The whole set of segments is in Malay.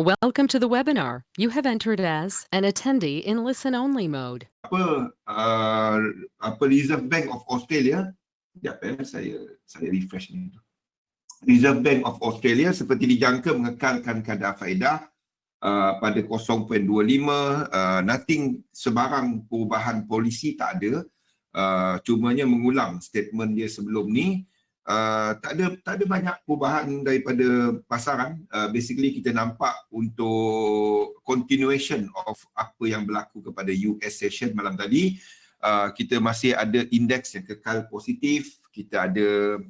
Welcome to the webinar. You have entered as an attendee in listen-only mode. Reserve Bank of Australia, sekejap saya refresh ni. Reserve Bank of Australia seperti dijangka mengekalkan kadar faedah pada 0.25, nothing, sebarang perubahan polisi tak ada, cumanya mengulang statement dia sebelum ni. Tak ada banyak perubahan daripada pasaran. Basically kita nampak untuk continuation of apa yang berlaku kepada US session malam tadi. Kita masih ada indeks yang kekal positif. Kita ada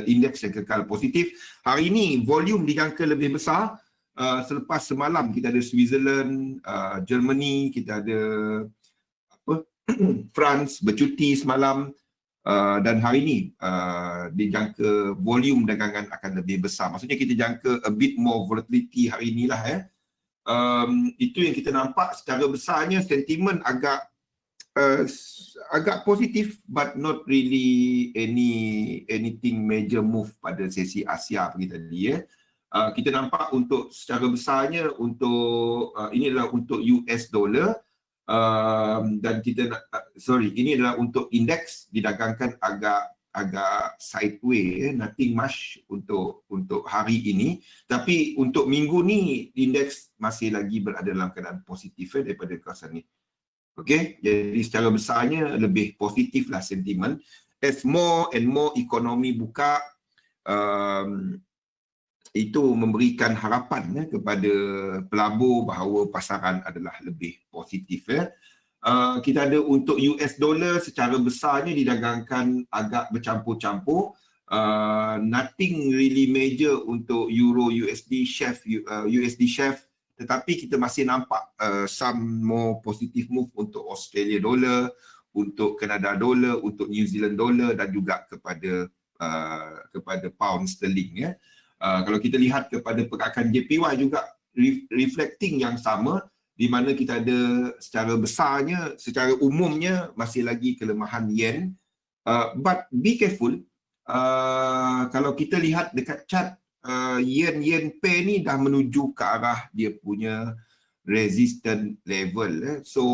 indeks yang kekal positif. Hari ini volume dijangka lebih besar. Selepas semalam kita ada Switzerland, Germany, kita ada France bercuti semalam, dan hari ini dijangka volume dagangan akan lebih besar. Maksudnya kita jangka a bit more volatility hari inilah. Itu yang kita nampak. Secara besarnya sentimen agak positif, but not really anything major move pada sesi Asia pagi tadi. Kita nampak untuk secara besarnya untuk ini adalah untuk US dollar. Dan kita ini adalah untuk indeks didagangkan agak sideways, nothing much untuk hari ini. Tapi untuk minggu ni indeks masih lagi berada dalam keadaan positif daripada kawasan ni. Okey, jadi secara besarnya lebih positif lah sentimen. As more and more ekonomi buka, itu memberikan harapan kepada pelabur bahawa pasaran adalah lebih positif. Kita ada untuk US dollar secara besarnya didagangkan agak bercampur-campur. Nothing really major untuk Euro USD chef, tetapi kita masih nampak some more positive move untuk Australia dollar, untuk Canada dollar, untuk New Zealand dollar dan juga kepada pound sterling. Kalau kita lihat kepada pergerakan JPY juga reflecting yang sama, di mana kita ada secara besarnya, secara umumnya masih lagi kelemahan yen. But be careful, kalau kita lihat dekat chart, yen pair ni dah menuju ke arah dia punya resistance level. So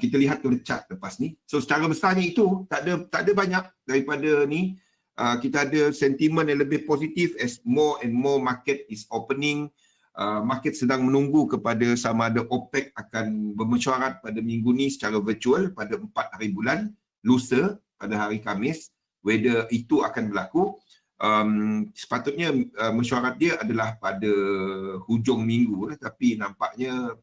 kita lihat kepada chart lepas ni. So secara besarnya itu tak ada banyak daripada ni. Kita ada sentimen yang lebih positif as more and more market is opening. Market sedang menunggu kepada sama ada OPEC akan bermesyuarat pada minggu ni secara virtual pada 4 hari bulan, lusa pada hari Khamis, whether itu akan berlaku. Sepatutnya mesyuarat dia adalah pada hujung minggu, tapi nampaknya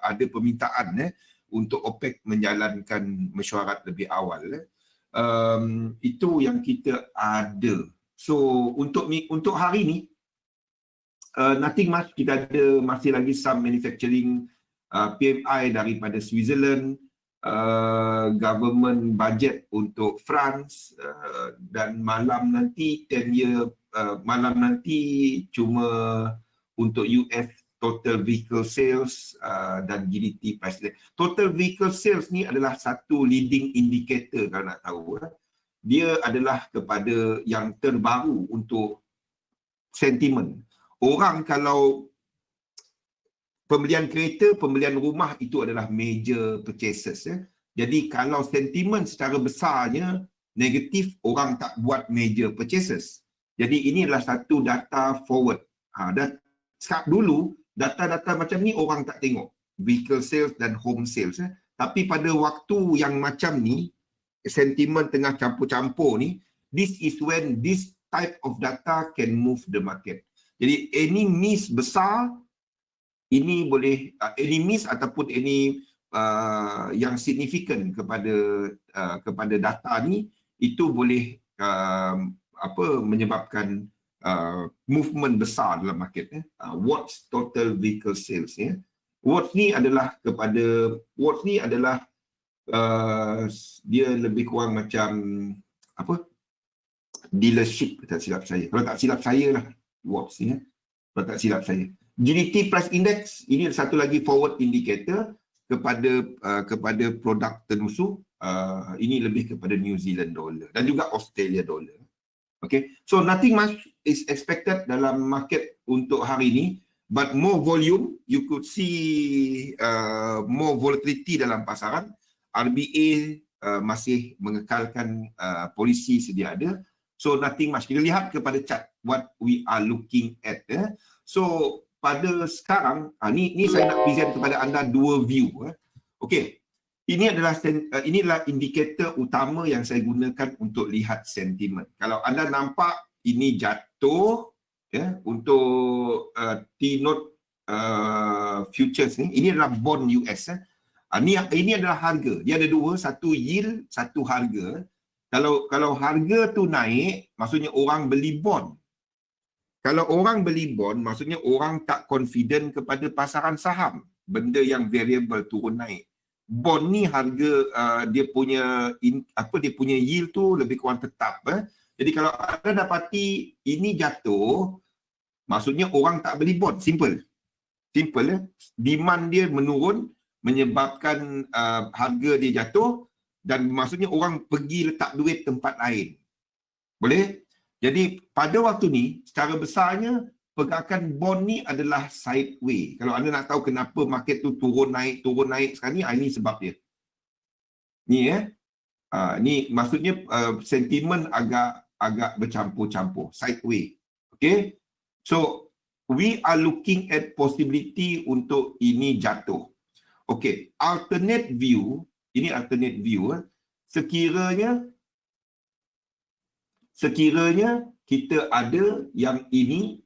ada permintaan untuk OPEC menjalankan mesyuarat lebih awal. Itu yang kita ada. So untuk hari ni nothing much. Kita ada masih lagi some manufacturing, PMI daripada Switzerland, government budget untuk France, dan malam nanti 10-year malam nanti cuma untuk US total vehicle sales dan GDP price. Total vehicle sales ni adalah satu leading indicator kalau nak tahu. Dia adalah kepada yang terbaru untuk sentimen. Orang kalau pembelian kereta, pembelian rumah itu adalah major purchases. Jadi kalau sentimen secara besarnya negatif, orang tak buat major purchases. Jadi ini adalah satu data forward. Dulu data-data macam ni orang tak tengok, vehicle sales dan home sales. Tapi pada waktu yang macam ni, sentimen tengah campur-campur ni, this is when this type of data can move the market. Jadi any miss besar, ini boleh, any miss ataupun any yang signifikan kepada data ni, itu boleh menyebabkan movement besar dalam market. What's total vehicle sales? Watts ni adalah dia lebih kurang macam dealership, tak silap saya. Kalau tak silap saya lah Watts ni. Kalau tak silap saya. GDT price index ini satu lagi forward indicator kepada produk tenusu. Ini lebih kepada New Zealand dollar dan juga Australia dollar. Okay, so nothing much is expected dalam market untuk hari ini, but more volume, you could see more volatility dalam pasaran. RBA masih mengekalkan polisi sedia ada. So nothing much. Kita lihat kepada chart what we are looking at. So pada sekarang, ni saya nak present kepada anda dua view. Okay, inilah indikator utama yang saya gunakan untuk lihat sentimen. Kalau anda nampak ini jatuh untuk T-note futures ni, ini adalah bond US. Ini adalah harga. Dia ada dua, satu yield, satu harga. Kalau harga tu naik, maksudnya orang beli bond. Kalau orang beli bond, maksudnya orang tak confident kepada pasaran saham. Benda yang variable turun naik. Bond ni harga dia punya yield tu lebih kurang tetap. Jadi kalau anda dapati ini jatuh, maksudnya orang tak beli bond. Simple. Demand dia menurun menyebabkan harga dia jatuh dan maksudnya orang pergi letak duit tempat lain. Boleh? Jadi pada waktu ni secara besarnya pergerakan bond ni adalah sideway. Kalau anda nak tahu kenapa market tu turun naik sekarang ni, ini sebab dia. Ni ni maksudnya sentimen agak bercampur-campur, sideway. Okay? So we are looking at possibility untuk ini jatuh. Okay, alternate view, ini alternate view. Sekiranya kita ada yang ini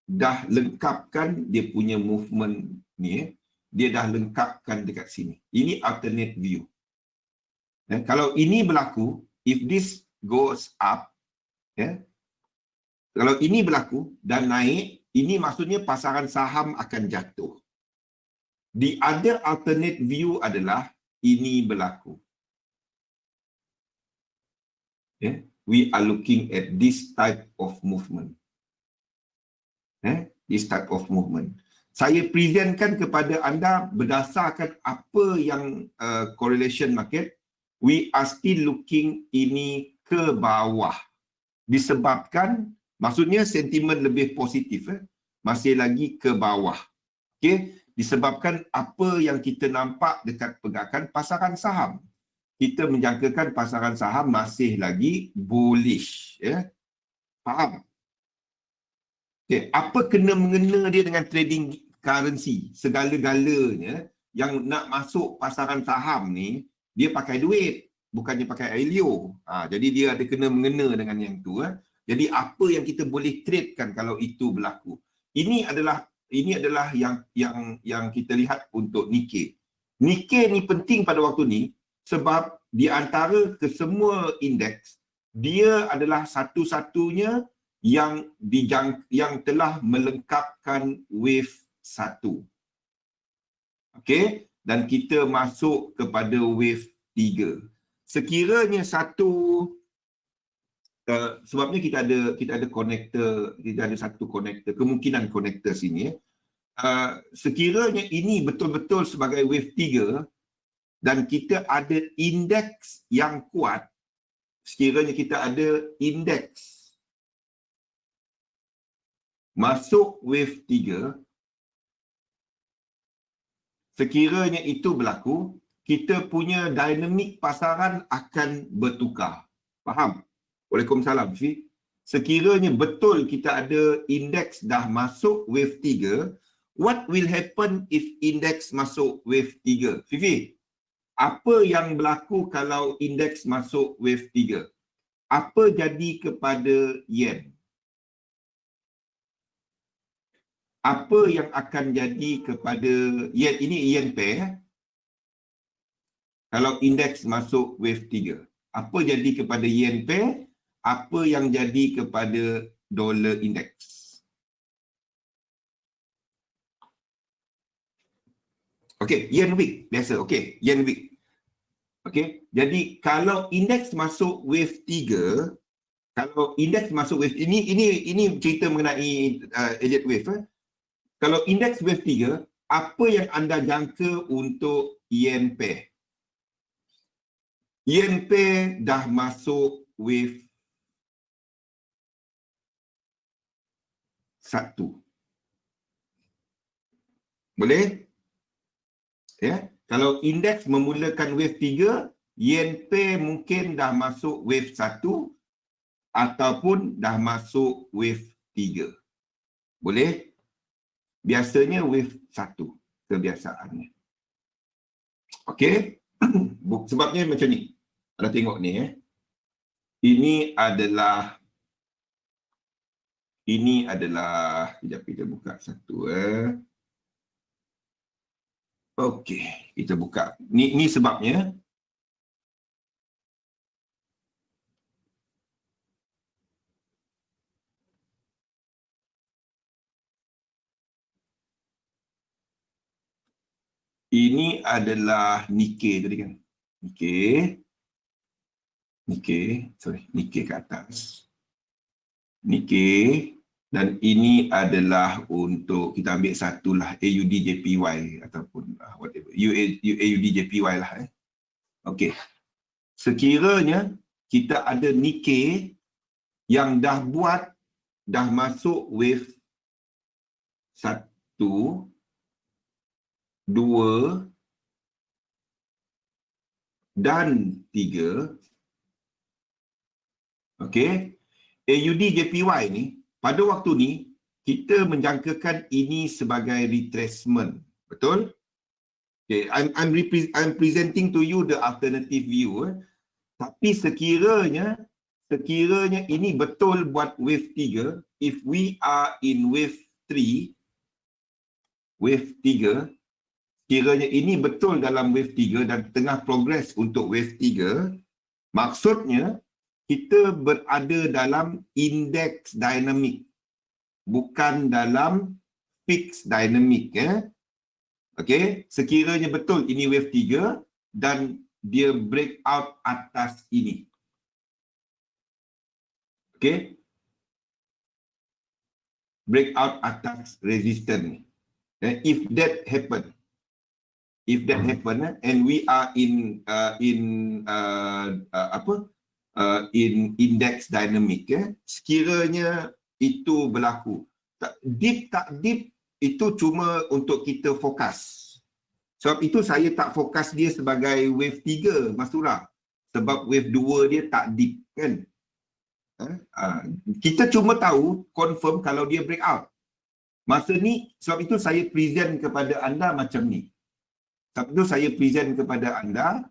dah lengkapkan dia punya movement ni, dia dah lengkapkan dekat sini. Ini alternate view. Kalau ini berlaku, if this goes up, kalau ini berlaku dan naik, ini maksudnya pasaran saham akan jatuh. The other alternate view adalah ini berlaku. We are looking at this type of movement. This type of movement. Saya presentkan kepada anda berdasarkan apa yang correlation market. We are still looking ini ke bawah. Disebabkan, maksudnya sentimen lebih positif. Masih lagi ke bawah. Okay? Disebabkan apa yang kita nampak dekat pergerakan pasaran saham. Kita menjangkakan pasaran saham masih lagi bullish. Faham? Okay. Apa kena-mengena dia dengan trading currency? Segala-galanya yang nak masuk pasaran saham ni, dia pakai duit. Bukannya pakai ailio. Jadi dia ada kena-mengena dengan yang tu. Jadi apa yang kita boleh tradekan kalau itu berlaku? Ini adalah yang kita lihat untuk Nikkei. Nikkei ni penting pada waktu ni sebab di antara kesemua indeks, dia adalah satu-satunya yang telah melengkapkan wave 1. Okey, dan kita masuk kepada wave 3. Sekiranya sebabnya kita ada connector, kita ada satu connector, kemungkinan connector sini. Sekiranya ini betul-betul sebagai wave 3 dan kita ada indeks yang kuat, sekiranya kita ada indeks masuk wave 3, sekiranya itu berlaku, kita punya dinamik pasaran akan bertukar. Faham? Waalaikumsalam, Fifi. Sekiranya betul kita ada indeks dah masuk wave 3, what will happen if indeks masuk wave 3? Fifi, apa yang berlaku kalau indeks masuk wave 3? Apa jadi kepada yen? Apa yang akan jadi kepada yen? Ini yen pair. Kalau indeks masuk wave 3, apa jadi kepada yen pair? Apa yang jadi kepada dolar indeks? Okey, yen week biasa. Okey, yen week. Okey, jadi kalau indeks masuk wave 3, kalau indeks masuk wave ini cerita mengenai Elliott wave. Kalau indeks wave 3, apa yang anda jangka untuk yen pair? Yen pair dah masuk wave 1. Boleh? Ya. Kalau indeks memulakan wave 3, yen pair mungkin dah masuk wave 1 ataupun dah masuk wave 3. Boleh? Biasanya wave 1 kebiasaannya. Okey? Sebabnya macam ni. Anda tengok ni Ini adalah sekejap kita buka satu Okey, kita buka. Ni sebabnya. Ini adalah Nikkei tadi kan. Nikkei ke atas. Nikkei, dan ini adalah untuk kita ambil satulah AUD JPY ataupun whatever. AUD JPY lah. Okey. Sekiranya kita ada Nikkei yang dah masuk wave 1, 2 dan 3. Okey. AUD JPY ni pada waktu ni kita menjangkakan ini sebagai retracement. Betul? Okay, I'm presenting to you the alternative view. Tapi sekiranya ini betul buat wave 3, if we are in wave 3, sekiranya ini betul dalam wave 3 dan tengah progress untuk wave 3, maksudnya kita berada dalam index dynamic, bukan dalam fixed dynamic. Okey, sekiranya betul ini wave 3 dan dia break out atas ini. Okey, break out atas resistance ni. If that happen, and we are in index dynamic, sekiranya itu berlaku, tak deep itu cuma untuk kita fokus. Sebab itu saya tak fokus dia sebagai wave 3 Mas Surah, sebab wave 2 dia tak deep kan. Kita cuma tahu confirm kalau dia break out masa ni. Sebab itu saya present kepada anda macam ni. Sebab itu saya present kepada anda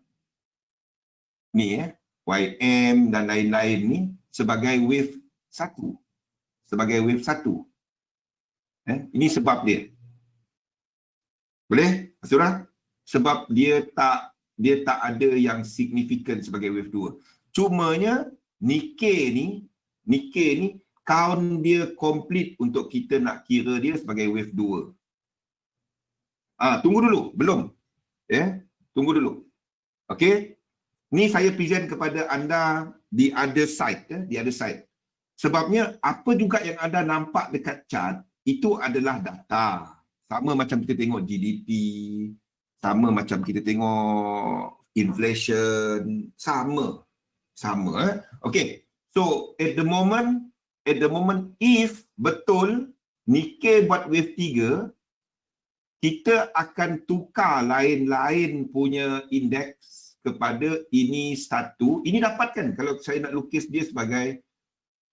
ni YM dan lain-lain ni sebagai wave 1. Ini sebab dia. Boleh, Mas Surah? Sebab dia tak ada yang signifikan sebagai wave 2. Cumanya Nikkei ni count dia complete untuk kita nak kira dia sebagai wave 2. Tunggu dulu, belum. Tunggu dulu. Okey. Ni saya present kepada anda di other side. Sebabnya apa juga yang anda nampak dekat chart itu adalah data. Sama macam kita tengok GDP, sama macam kita tengok inflation, sama. Okey. So at the moment if betul Nikkei buat wave 3, kita akan tukar lain-lain punya indeks kepada ini 1. Ini dapat kan kalau saya nak lukis dia sebagai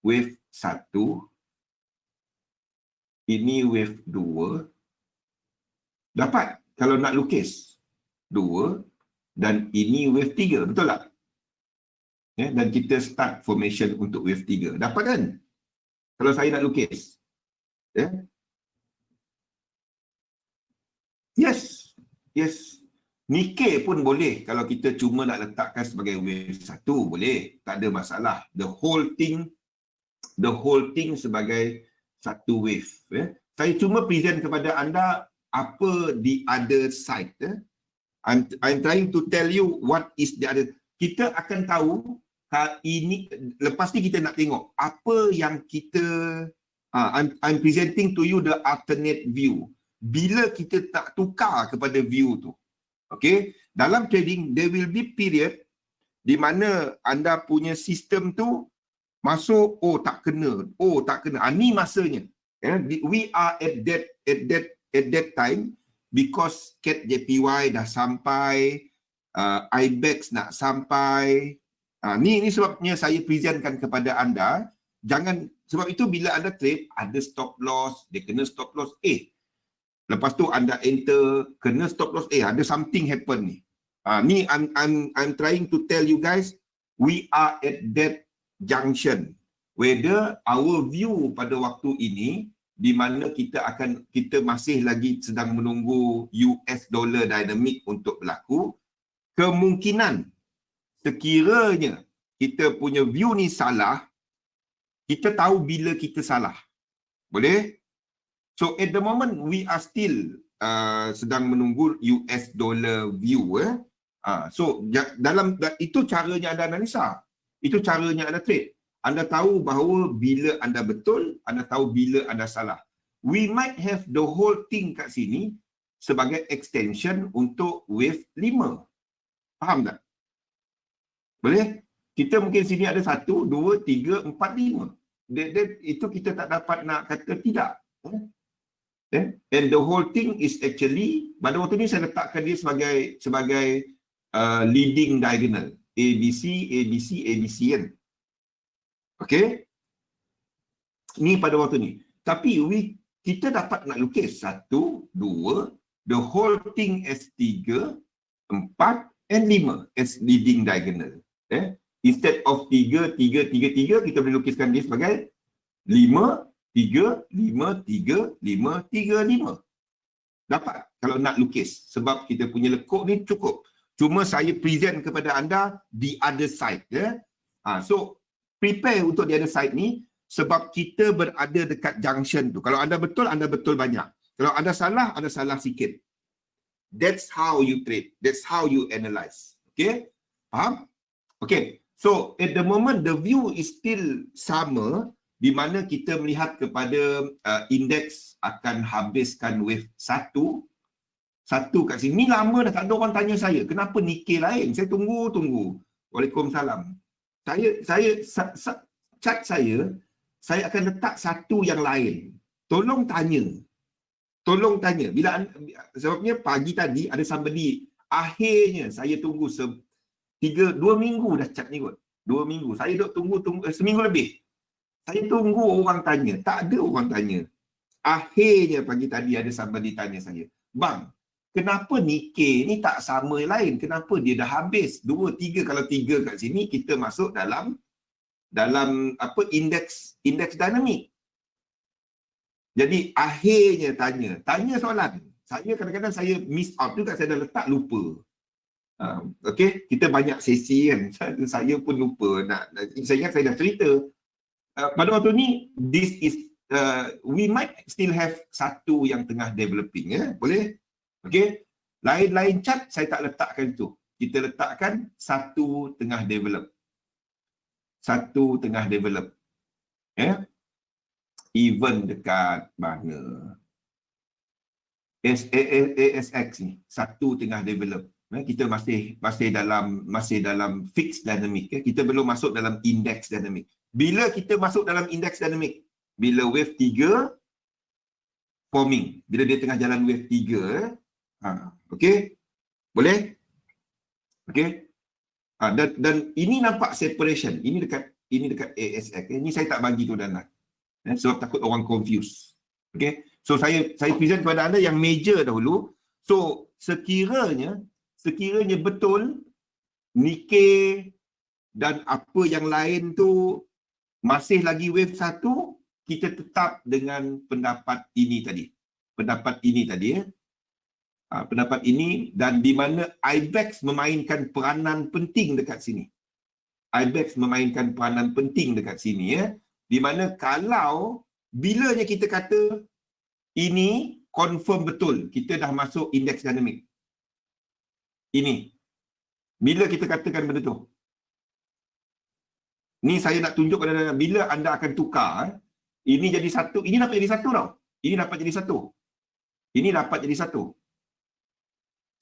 wave 1. Ini wave 2. Dapat kalau nak lukis 2 dan ini wave 3. Betul tak? Dan kita start formation untuk wave 3. Dapat kan? Kalau saya nak lukis. Yes. Nikkei pun boleh kalau kita cuma nak letakkan sebagai wave 1, boleh, tak ada masalah. The whole thing sebagai satu wave. Saya cuma present kepada anda apa the other side. I'm trying to tell you what is the other. Kita akan tahu ini, lepas ni kita nak tengok apa yang kita I'm presenting to you the alternate view. Bila kita tak tukar kepada view tu. Okay, dalam trading there will be period di mana anda punya sistem tu masuk tak kena. Ni masanya. We are at that time because CAT JPY dah sampai, IBEX nak sampai. Ni sebabnya saya presentkan kepada anda, jangan, sebab itu bila anda trade ada stop loss, dia kena stop loss lepas tu anda enter, kena stop loss ada something happen ni. Ni I'm trying to tell you guys, we are at that junction whether our view pada waktu ini di mana kita masih lagi sedang menunggu US dollar dynamic untuk berlaku. Kemungkinan sekiranya kita punya view ni salah, kita tahu bila kita salah. Boleh? So at the moment we are still sedang menunggu US dollar view. So dalam itu caranya anda analisa. Itu caranya anda trade. Anda tahu bahawa bila anda betul, anda tahu bila anda salah. We might have the whole thing kat sini sebagai extension untuk wave 5. Faham tak? Boleh? Kita mungkin sini ada 1, 2, 3, 4, 5. Itu kita tak dapat nak kata tidak. And the whole thing is actually, pada waktu ni saya letakkan dia sebagai leading diagonal. ABC, ABC, ABC kan. Okay? Ni pada waktu ni. Tapi kita dapat nak lukis 1, 2, the whole thing as 3, 4 and 5 as leading diagonal. Instead of 3, 3, 3, 3, kita boleh lukiskan dia sebagai 5, 3, 5, 3, 5, 3, 5. Dapat kalau nak lukis. Sebab kita punya lekuk ni cukup. Cuma saya present kepada anda the other side. So, prepare untuk the other side ni sebab kita berada dekat junction tu. Kalau anda betul banyak. Kalau anda salah sikit. That's how you trade. That's how you analyze. Okay? Faham? Okay. So, at the moment, the view is still sama di mana kita melihat kepada indeks akan habiskan wave 1 kat sini. Ni lama dah tak ada orang tanya saya. Kenapa Nikkei lain? Saya tunggu. Waalaikumsalam. Chat saya akan letak satu yang lain. Tolong tanya. Sebabnya pagi tadi ada somebody, akhirnya saya tunggu 2 minggu dah chat ni kot. 2 minggu. Saya duk tunggu seminggu lebih. Saya tunggu orang tanya. Tak ada orang tanya. Akhirnya pagi tadi ada somebody tanya saya, "Bang, kenapa Nikkei ni tak sama lain? Kenapa dia dah habis? 2, 3, kalau 3 kat sini kita masuk dalam indeks dinamik." Jadi akhirnya tanya soalan. Saya kadang-kadang saya miss out juga, saya dah letak lupa. Okay, kita banyak sesi kan. Saya pun lupa saya ingat saya dah cerita. Pada waktu ni we might still have satu yang tengah developing, boleh? Okay, lain-lain chart saya tak letakkan itu. Kita letakkan satu tengah develop. Even dekat mana? ASX ni satu tengah develop. Kita masih dalam fixed dynamic. Kita belum masuk dalam index dynamic. Bila kita masuk dalam index dynamic, bila wave 3 forming, bila dia tengah jalan wave 3, okey, boleh? Okey. Dan ini nampak separation. Ini dekat ASX. Ini saya tak bagi tu Dana. Sebab takut orang confuse. Okey. So saya present kepada anda yang major dahulu. So sekiranya betul Nikkei dan apa yang lain tu masih lagi wave 1, kita tetap dengan pendapat ini tadi. Pendapat ini dan di mana IBEX memainkan peranan penting dekat sini. Di mana kalau bilanya kita kata ini confirm betul, kita dah masuk indeks dinamik. Ini. Bila kita katakan benda tu? Ni saya nak tunjuk kepada anda, bila anda akan tukar, ini jadi satu, ini dapat jadi satu tau. Ini dapat jadi satu.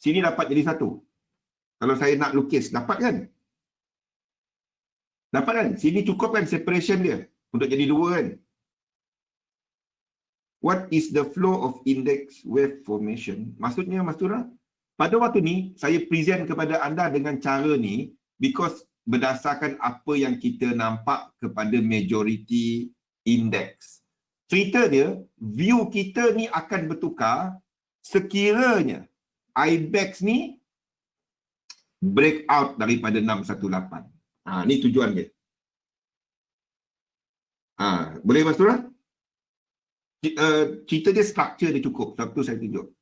Sini dapat jadi satu. Kalau saya nak lukis, dapat kan? Sini cukup kan separation dia untuk jadi 2 kan? what is the flow of index wave formation? Maksudnya, Mas Tura, pada waktu ni saya present kepada anda dengan cara ni because berdasarkan apa yang kita nampak kepada majority index. Cerita dia, view kita ni akan bertukar sekiranya IBEX ni breakout daripada 618. Ni tujuan dia. Boleh Mas Tura? Cerita dia, structure dia cukup. Sebab tu saya tunjuk.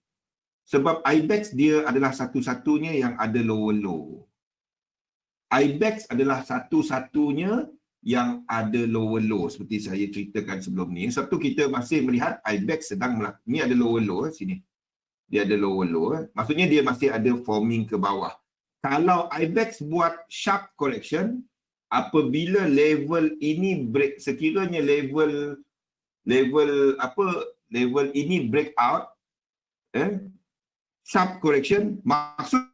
Sebab IBEX dia adalah satu-satunya yang ada lower low. IBEX adalah satu-satunya yang ada lower low seperti saya ceritakan sebelum ni. Sebab tu kita masih melihat IBEX sedang ni ada lower low sini. Dia ada lower low. Maksudnya dia masih ada forming ke bawah. Kalau IBEX buat sharp correction, apabila level ini break, sekiranya level ini breakout, sharp correction, maksud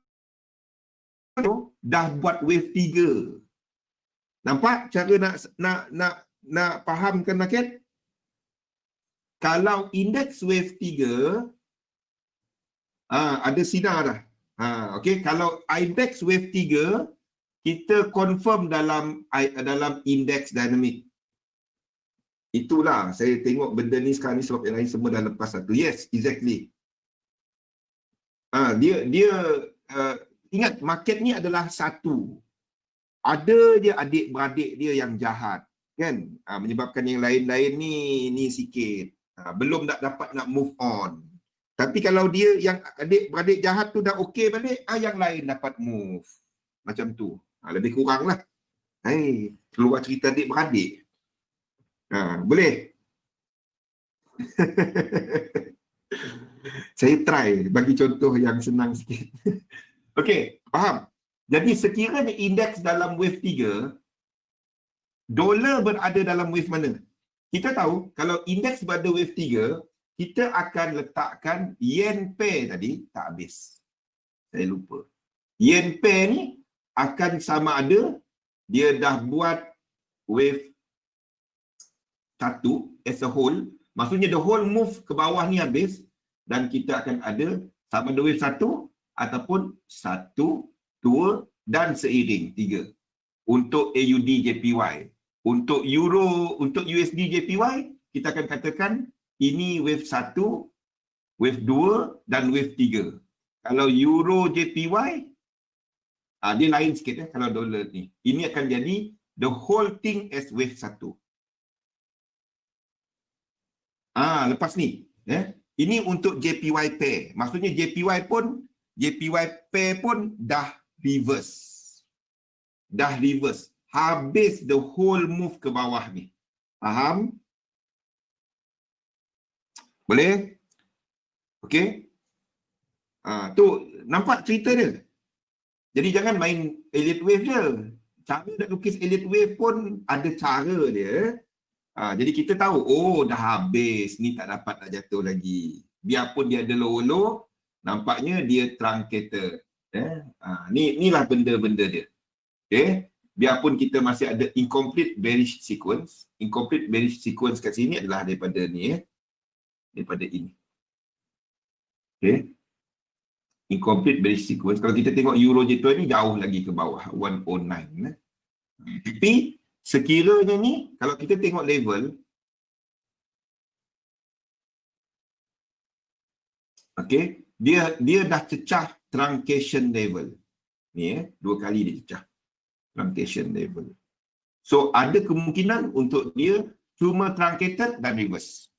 dah buat wave 3. Nampak cara nak fahamkan market? Kalau indeks wave 3 ada sinar dah. Okey, kalau IBEX wave 3 kita confirm dalam indeks dynamic. Itulah saya tengok benda ni sekarang ni sebab yang lain semua dah lepas satu. Yes, exactly. Ingat market ni adalah satu. Ada je adik-beradik dia yang jahat, kan? Menyebabkan yang lain-lain ni sikit. Belum dapat nak move on. Tapi kalau dia yang adik-beradik jahat tu dah okey balik, yang lain dapat move. Macam tu. Lebih kurang lah. Keluar cerita adik-beradik. Boleh? Saya try bagi contoh yang senang sikit. Okey, faham? Jadi sekiranya indeks dalam wave 3, dolar berada dalam wave mana? Kita tahu kalau indeks berada wave 3, kita akan letakkan yen pair tadi, tak habis. Saya lupa. Yen pair ni akan sama ada dia dah buat wave 1 as a whole, maksudnya the whole move ke bawah ni habis dan kita akan ada sama ada wave 1 ataupun 1, 2 dan seiring 3 untuk AUD JPY. Untuk Euro, untuk USD JPY, kita akan katakan ini wave 1, wave 2 dan wave 3. Kalau Euro JPY, dia lain sikit kalau dolar ni. Ini akan jadi the whole thing as wave 1. Lepas ni, ini untuk JPY pair. Maksudnya JPY pair pun dah reverse. Dah reverse. Habis the whole move ke bawah ni. Faham? Boleh? Okey? Tu nampak cerita dia. Jadi jangan main elite wave je. Cara nak lukis elite wave pun ada cara dia. Jadi kita tahu, dah habis. Ni tak dapat nak jatuh lagi. Biarpun dia ada low-low, nampaknya dia truncated. Inilah benda-benda dia. Okay? Biarpun kita masih ada incomplete bearish sequence. Incomplete bearish sequence kat sini adalah daripada ni. Daripada ini. Okay? Incomplete bearish sequence. Kalau kita tengok Euro J2 ni jauh lagi ke bawah. 109. Tapi sekiranya ni, kalau kita tengok level, okay, dia dah cecah truncation level. Ni 2 kali dia cecah truncation level. So ada kemungkinan untuk dia cuma truncated dan reverse.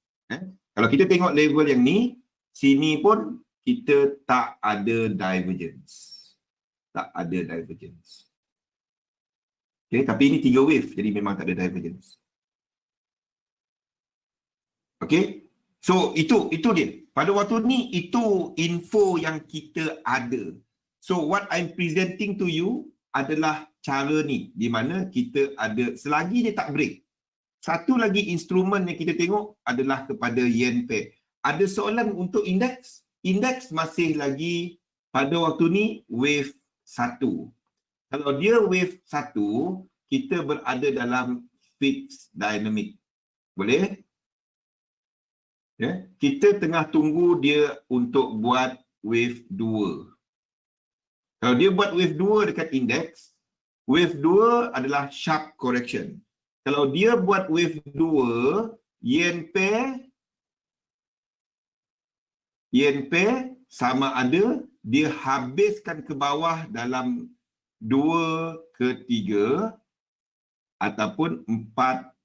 Kalau kita tengok level yang ni, sini pun kita tak ada divergence. Tak ada divergence. Okay, tapi ini 3 wave, jadi memang tak ada divergence. Okay, so itu dia. Pada waktu ni, itu info yang kita ada. So what I'm presenting to you adalah cara ni, di mana kita ada, selagi dia tak break. Satu lagi instrumen yang kita tengok adalah kepada yen pair. Ada soalan untuk indeks? Indeks masih lagi pada waktu ni wave 1. Kalau dia wave 1, kita berada dalam fixed dynamic. Boleh? Ya, kita tengah tunggu dia untuk buat wave 2. Kalau dia buat wave 2 dekat indeks, wave 2 adalah sharp correction. Kalau dia buat wave 2, yen pair sama ada dia habiskan ke bawah dalam 2 ke 3 ataupun 4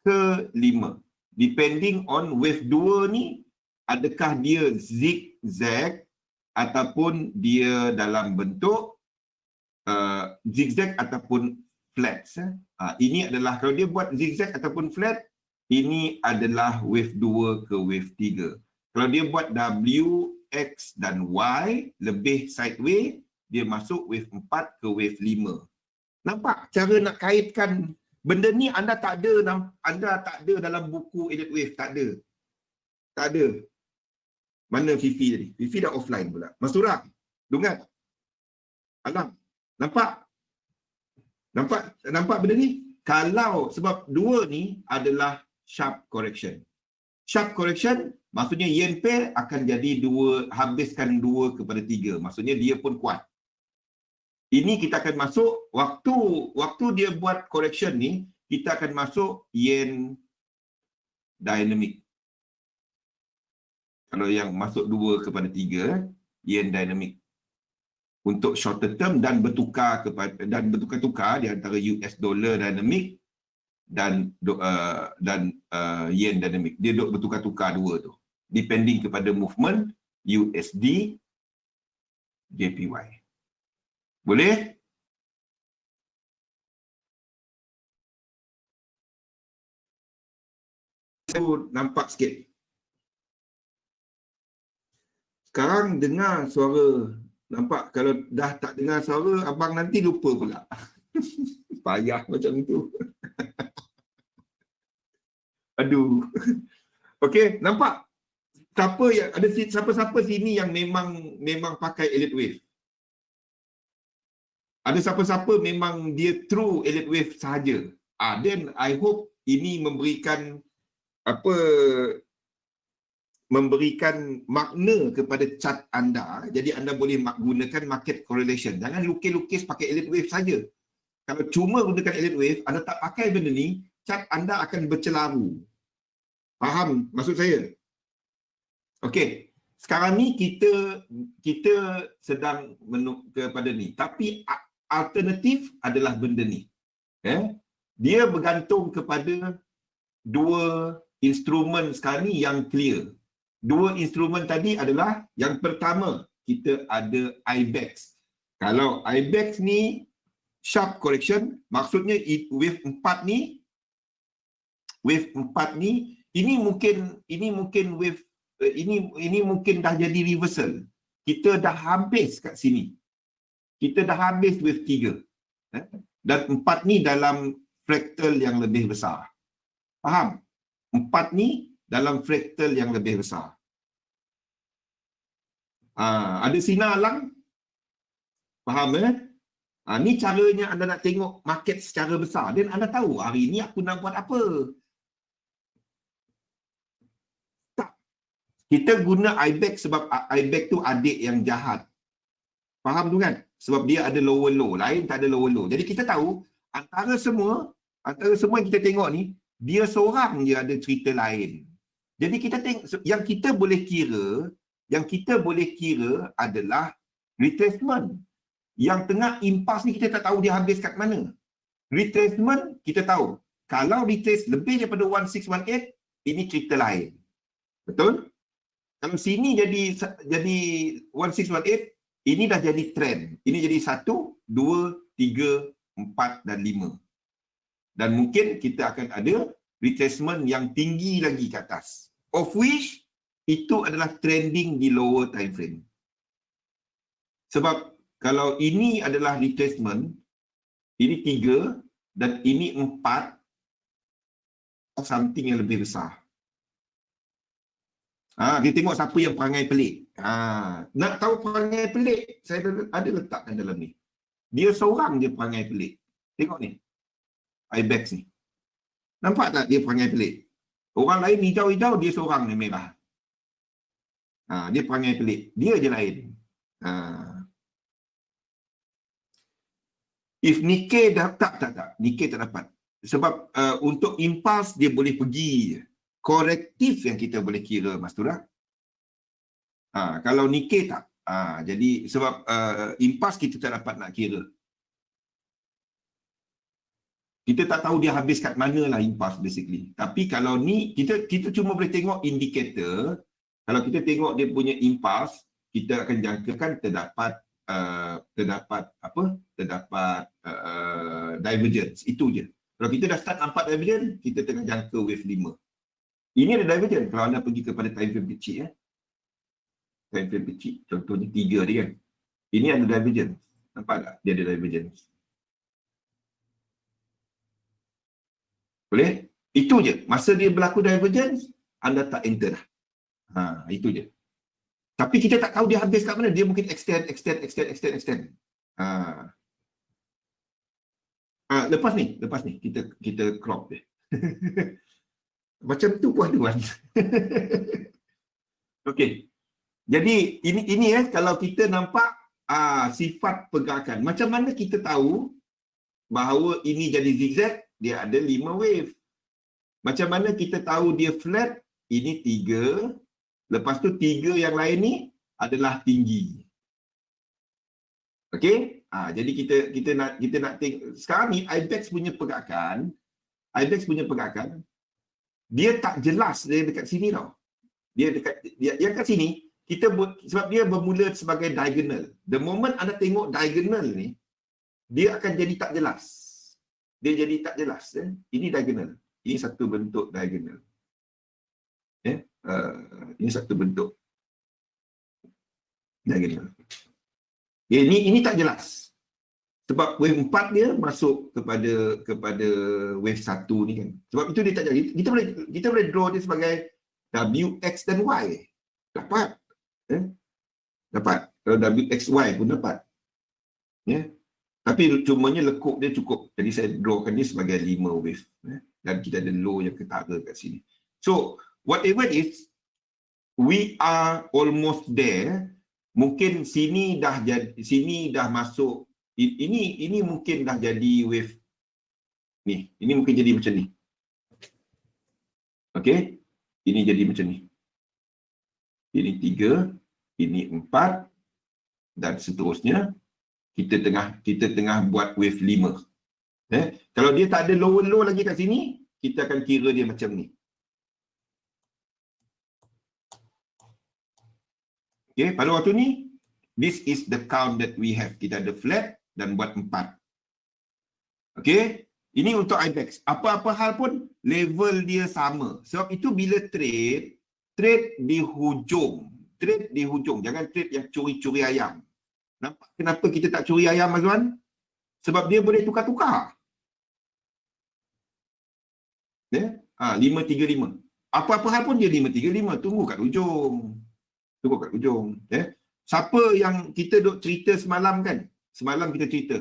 ke 5. Depending on wave 2 ni, adakah dia zigzag ataupun dia dalam bentuk zigzag ataupun flat. Ini adalah, kalau dia buat zigzag ataupun flat, ini adalah wave 2 ke wave 3. Kalau dia buat W, X dan Y lebih sideways, dia masuk wave 4 ke wave 5. Nampak cara nak kaitkan benda ni? Anda tak ada dalam buku Elliott Wave, tak ada. Mana Fifi tadi? Fifi dah offline pula. Mas Turang, dengar. Alam, nampak benda ni? Kalau sebab 2 ni adalah sharp correction. Sharp correction maksudnya yen pair akan jadi 2, habiskan 2 kepada 3. Maksudnya dia pun kuat. Ini kita akan masuk waktu dia buat correction ni, kita akan masuk yen dynamic. Kalau yang masuk 2 kepada 3, yen dynamic. Untuk shorter term dan bertukar-tukar di antara US dollar dynamic dan yen dynamic. Dia duk bertukar-tukar dua tu. Depending kepada movement USD JPY. Boleh? Saya nampak sikit. Sekarang dengar suara. Nampak? Kalau dah tak dengar suara, abang nanti lupa pula. Payah macam tu. Aduh. Okey, nampak? Siapa-siapa sini yang memang pakai Elliott Wave? Ada siapa-siapa memang dia true Elliott Wave sahaja? Then I hope ini memberikan makna kepada chart anda. Jadi anda boleh gunakan market correlation. Jangan lukis-lukis pakai Elliott Wave saja. Kalau cuma gunakan Elliott Wave, anda tak pakai benda ni, chart anda akan bercelaru. Faham maksud saya? Okey. Sekarang ni kita sedang kepada ni. Tapi alternatif adalah benda ni. Dia bergantung kepada dua instrumen sekarang ni yang clear. Dua instrumen tadi adalah, yang pertama, kita ada IBEX. Kalau IBEX ni sharp correction, maksudnya wave 4 ni, ini mungkin wave, ini mungkin dah jadi reversal. Kita dah habis kat sini. Kita dah habis wave 3. Dan 4 ni dalam fraktal yang lebih besar. Faham? 4 ni dalam fraktal yang lebih besar. Ada sinar lang? Faham ni caranya anda nak tengok market secara besar. Dan anda tahu hari ni aku nak buat apa. Tak. Kita guna IBEX sebab IBEX tu adik yang jahat. Faham tu kan? Sebab dia ada lower low. Lain tak ada lower low. Jadi kita tahu antara semua yang kita tengok ni, dia seorang je ada cerita lain. Jadi kita tengok, yang kita boleh kira adalah retracement. Yang tengah impas ni kita tak tahu dia habis kat mana. Retracement kita tahu. Kalau retrace lebih daripada 1618, ini cerita lain. Betul? Kalau sini jadi 1618, ini dah jadi trend. Ini jadi 1, 2, 3, 4 dan 5. Dan mungkin kita akan ada retracement yang tinggi lagi ke atas. Of which, itu adalah trending di lower time frame. Sebab kalau ini adalah retracement, ini 3 dan ini 4, something yang lebih besar. Kita tengok siapa yang perangai pelik. Nak tahu perangai pelik, saya ada letakkan dalam ni. Dia seorang je perangai pelik. Tengok ni. IBEX ni. Nampak tak dia perangai pelik? Orang lain hijau-hijau, dia seorang ni merah. Dia perangai pelik. Dia je lain. If Nikkei tak. Nikkei tak dapat. Sebab untuk impuls dia boleh pergi je. Korektif yang kita boleh kira, Mas Tura. Kalau Nikkei tak. Jadi sebab impuls kita tak dapat nak kira. Kita tak tahu dia habis kat mana lah impuls basically. Tapi kalau ni, kita cuma boleh tengok indikator. Kalau kita tengok dia punya impuls, kita akan jangkakan terdapat divergence. Itu je. Kalau kita dah start nampak divergence, kita tengah jangka wave 5. Ini ada divergence kalau anda pergi kepada time frame kecil. Time frame kecil, contohnya 3 dia kan. Ini ada divergence. Nampak tak? Dia ada divergence. Boleh? Itu je. Masa dia berlaku divergence, anda tak enter dah. Itu je. Tapi kita tak tahu dia habis kat mana. Dia mungkin extend. Lepas ni kita crop dia. Macam tu pun tuan. Okey. Jadi ini kalau kita nampak sifat pergerakan. Macam mana kita tahu bahawa ini jadi zigzag? Dia ada 5 wave. Macam mana kita tahu dia flat? Ini 3. Lepas tu 3 yang lain ni adalah tinggi. Okey? Jadi kita nak tengok sekarang ni IBEX punya pergerakan, dia tak jelas dia dekat sini tau. Dia dekat sini kita sebab dia bermula sebagai diagonal. The moment anda tengok diagonal ni, dia akan jadi tak jelas. Dia jadi tak jelas. Ini diagonal. Ini satu bentuk diagonal. Ini satu bentuk diagonal. Ini tak jelas. Sebab wave 4 dia masuk kepada wave 1 ni kan. Sebab itu dia tak jelas. Kita boleh draw dia sebagai W, X dan Y. Dapat. Dapat. Kalau W, X, Y pun dapat. Tapi cumanya lekuk dia cukup. Jadi saya drawkan dia sebagai 5 wave. Dan kita ada low yang ketara kat sini. So, whatever it is, we are almost there. Mungkin sini dah masuk. Ini mungkin dah jadi wave ni. Ini mungkin jadi macam ni. Okey? Ini jadi macam ni. Ini 3, ini 4 dan seterusnya. Kita tengah buat wave 5. Kalau dia tak ada low lagi kat sini, kita akan kira dia macam ni. Okay, pada waktu ni, this is the count that we have. Kita ada flat dan buat 4. Okay, ini untuk IBEX. Apa-apa hal pun, level dia sama. Sebab itu bila trade di hujung. Jangan trade yang curi-curi ayam. Nampak kenapa kita tak curi ayam, Mas Wan? Sebab dia boleh tukar-tukar. 535. Apa-apa hal pun dia 535. Tunggu kat ujung. Siapa yang kita duk cerita semalam kan? Semalam kita cerita.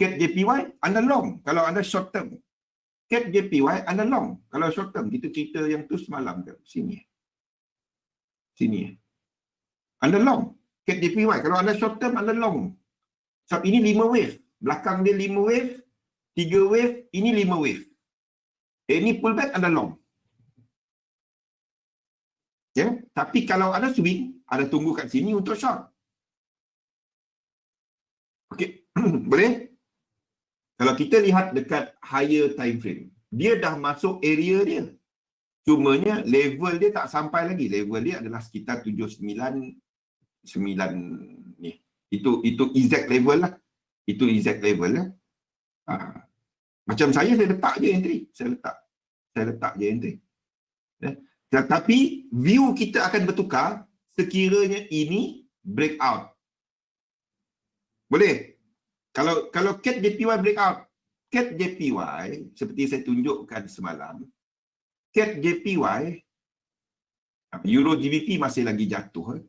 CAT JPY, anda long. Kalau anda short term. CAT JPY, anda long. Kalau short term, kita cerita yang tu semalam kan? Sini. Anda long. CAT JPY. Kalau anda short term, anda long. Sebab ini 5 wave. Belakang dia 5 wave. 3 wave. Ini 5 wave. Ini pullback, anda long. Tapi kalau anda swing, anda tunggu kat sini untuk short. Okey. Boleh? Kalau kita lihat dekat higher time frame, dia dah masuk area dia. Cumanya level dia tak sampai lagi. Level dia adalah sekitar 799 ni. Itu exact level lah. Macam saya letak je entry. Saya letak je entry. Tetapi view kita akan bertukar sekiranya ini breakout. Boleh? Kalau CAT JPY breakout, CAT JPY seperti saya tunjukkan semalam, CAT JPY, Euro GBP masih lagi jatuh.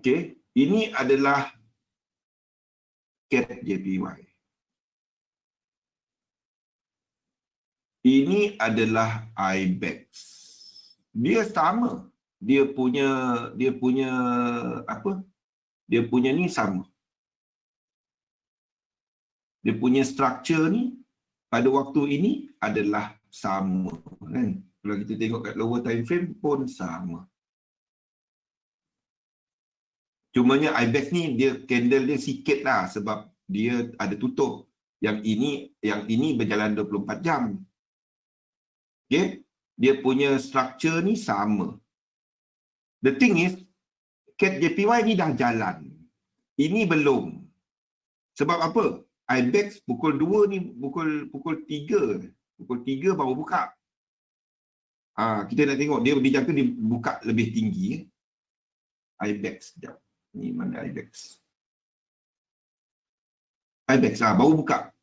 Okey, ini adalah CAT JPY. Ini adalah IBEX. dia sama. Dia punya apa? Dia punya ni sama. Dia punya structure ni pada waktu ini adalah sama, kan? Kalau kita tengok kat lower time frame pun sama. Cumanya IBEX ni dia candle dia sikit lah sebab dia ada tutup. Yang ini berjalan 24 jam. Okay? Dia punya structure ni sama. The thing is, CAT JPY ni dah jalan. Ini belum. Sebab apa? IBEX pukul 2 ni, pukul 3. Pukul 3 baru buka. Kita nak tengok, dia dijangka dia buka lebih tinggi. IBEX, sekejap. Ni mana IBEX? IBEX, baru buka.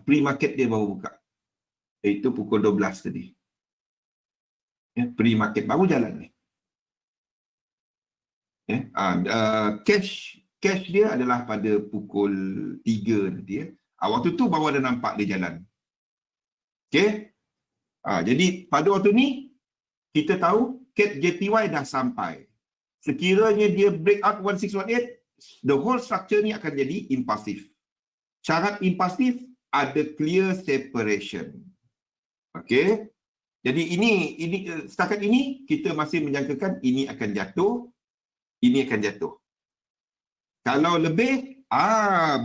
Pre-market dia baru buka. Iaitu pukul 12 tadi. Pre-market baru jalan ni. Cash dia adalah pada pukul 3 nanti. Waktu tu baru ada nampak dia jalan. Okay. Jadi pada waktu ni kita tahu CAT JPY dah sampai. Sekiranya dia break out 1618, the whole structure ni akan jadi impulsif. Syarat impulsif ada clear separation. Okay. Jadi ini setakat ini kita masih menjangkakan ini akan jatuh, ini akan jatuh. Kalau lebih,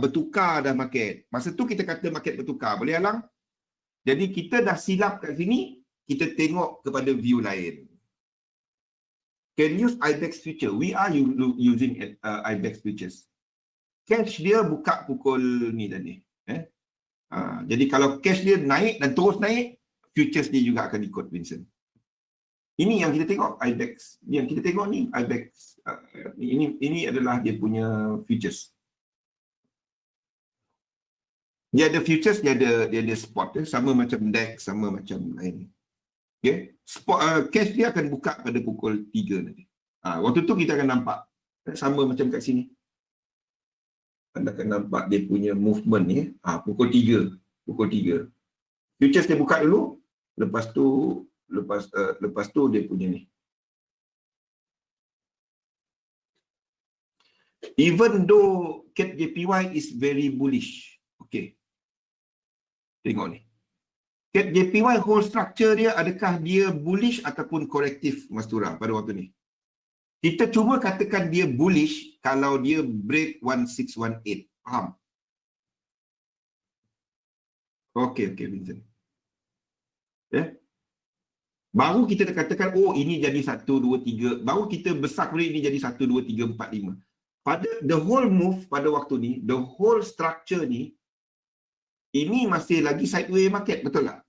bertukar dah market. Masa tu kita kata market bertukar. Boleh Alang? Jadi kita dah silap kat sini, kita tengok kepada view lain. Can use IBEX future. We are using IBEX futures. Cash dia buka pukul ni tadi. Jadi kalau cash dia naik dan terus naik, futures dia juga akan ikut, Vincent. Ini yang kita tengok IBEX. Yang kita tengok ni IBEX. Ini adalah dia punya futures. Dia ada futures, dia ada spot. Sama macam DEX, sama macam lain. Okay. Spot, cash dia akan buka pada pukul 3 nanti. Waktu tu kita akan nampak. Sama macam kat sini. Anda akan nampak dia punya movement ni. Pukul 3. Pukul 3. Futures dia buka dulu. Lepas tu dia punya ni. Even though CAT JPY is very bullish. Okay. Tengok ni. CAT JPY whole structure dia, adakah dia bullish ataupun korektif, Mas Tura, pada waktu ni? Kita cuma katakan dia bullish kalau dia break 1618. Faham? Okay, Vincent. Baru kita katakan, ini jadi 1, 2, 3. Baru kita besar ini jadi 1, 2, 3, 4, 5. Pada the whole move pada waktu ni, the whole structure ni, ini masih lagi sideways market, betul tak?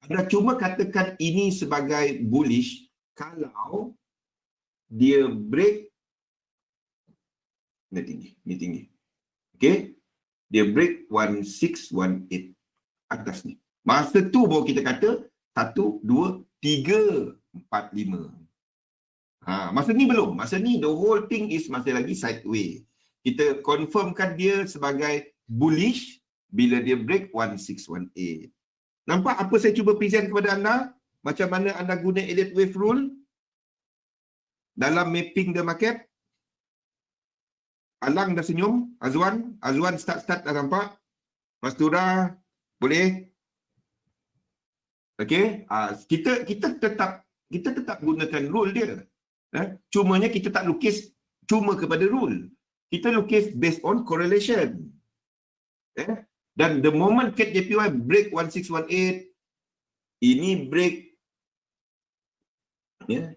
Anda cuma katakan ini sebagai bullish kalau dia break ni tinggi. Okay? Dia break 1618 atas ni. Masa tu baru kita kata 1, 2, 3, 4, 5. Masa ni belum. Masa ni the whole thing is masih lagi sideways. Kita confirmkan dia sebagai bullish bila dia break 1618. Nampak apa saya cuba present kepada anda? Macam mana anda guna Elliott Wave Rule dalam mapping the market? Alang dah senyum. Azwan start dah nampak. Mas Tura, boleh? Okey, kita tetap gunakan rule dia. Cumanya kita tak lukis cuma kepada rule. Kita lukis based on correlation. Dan the moment CAT JPY break 1618, ini break,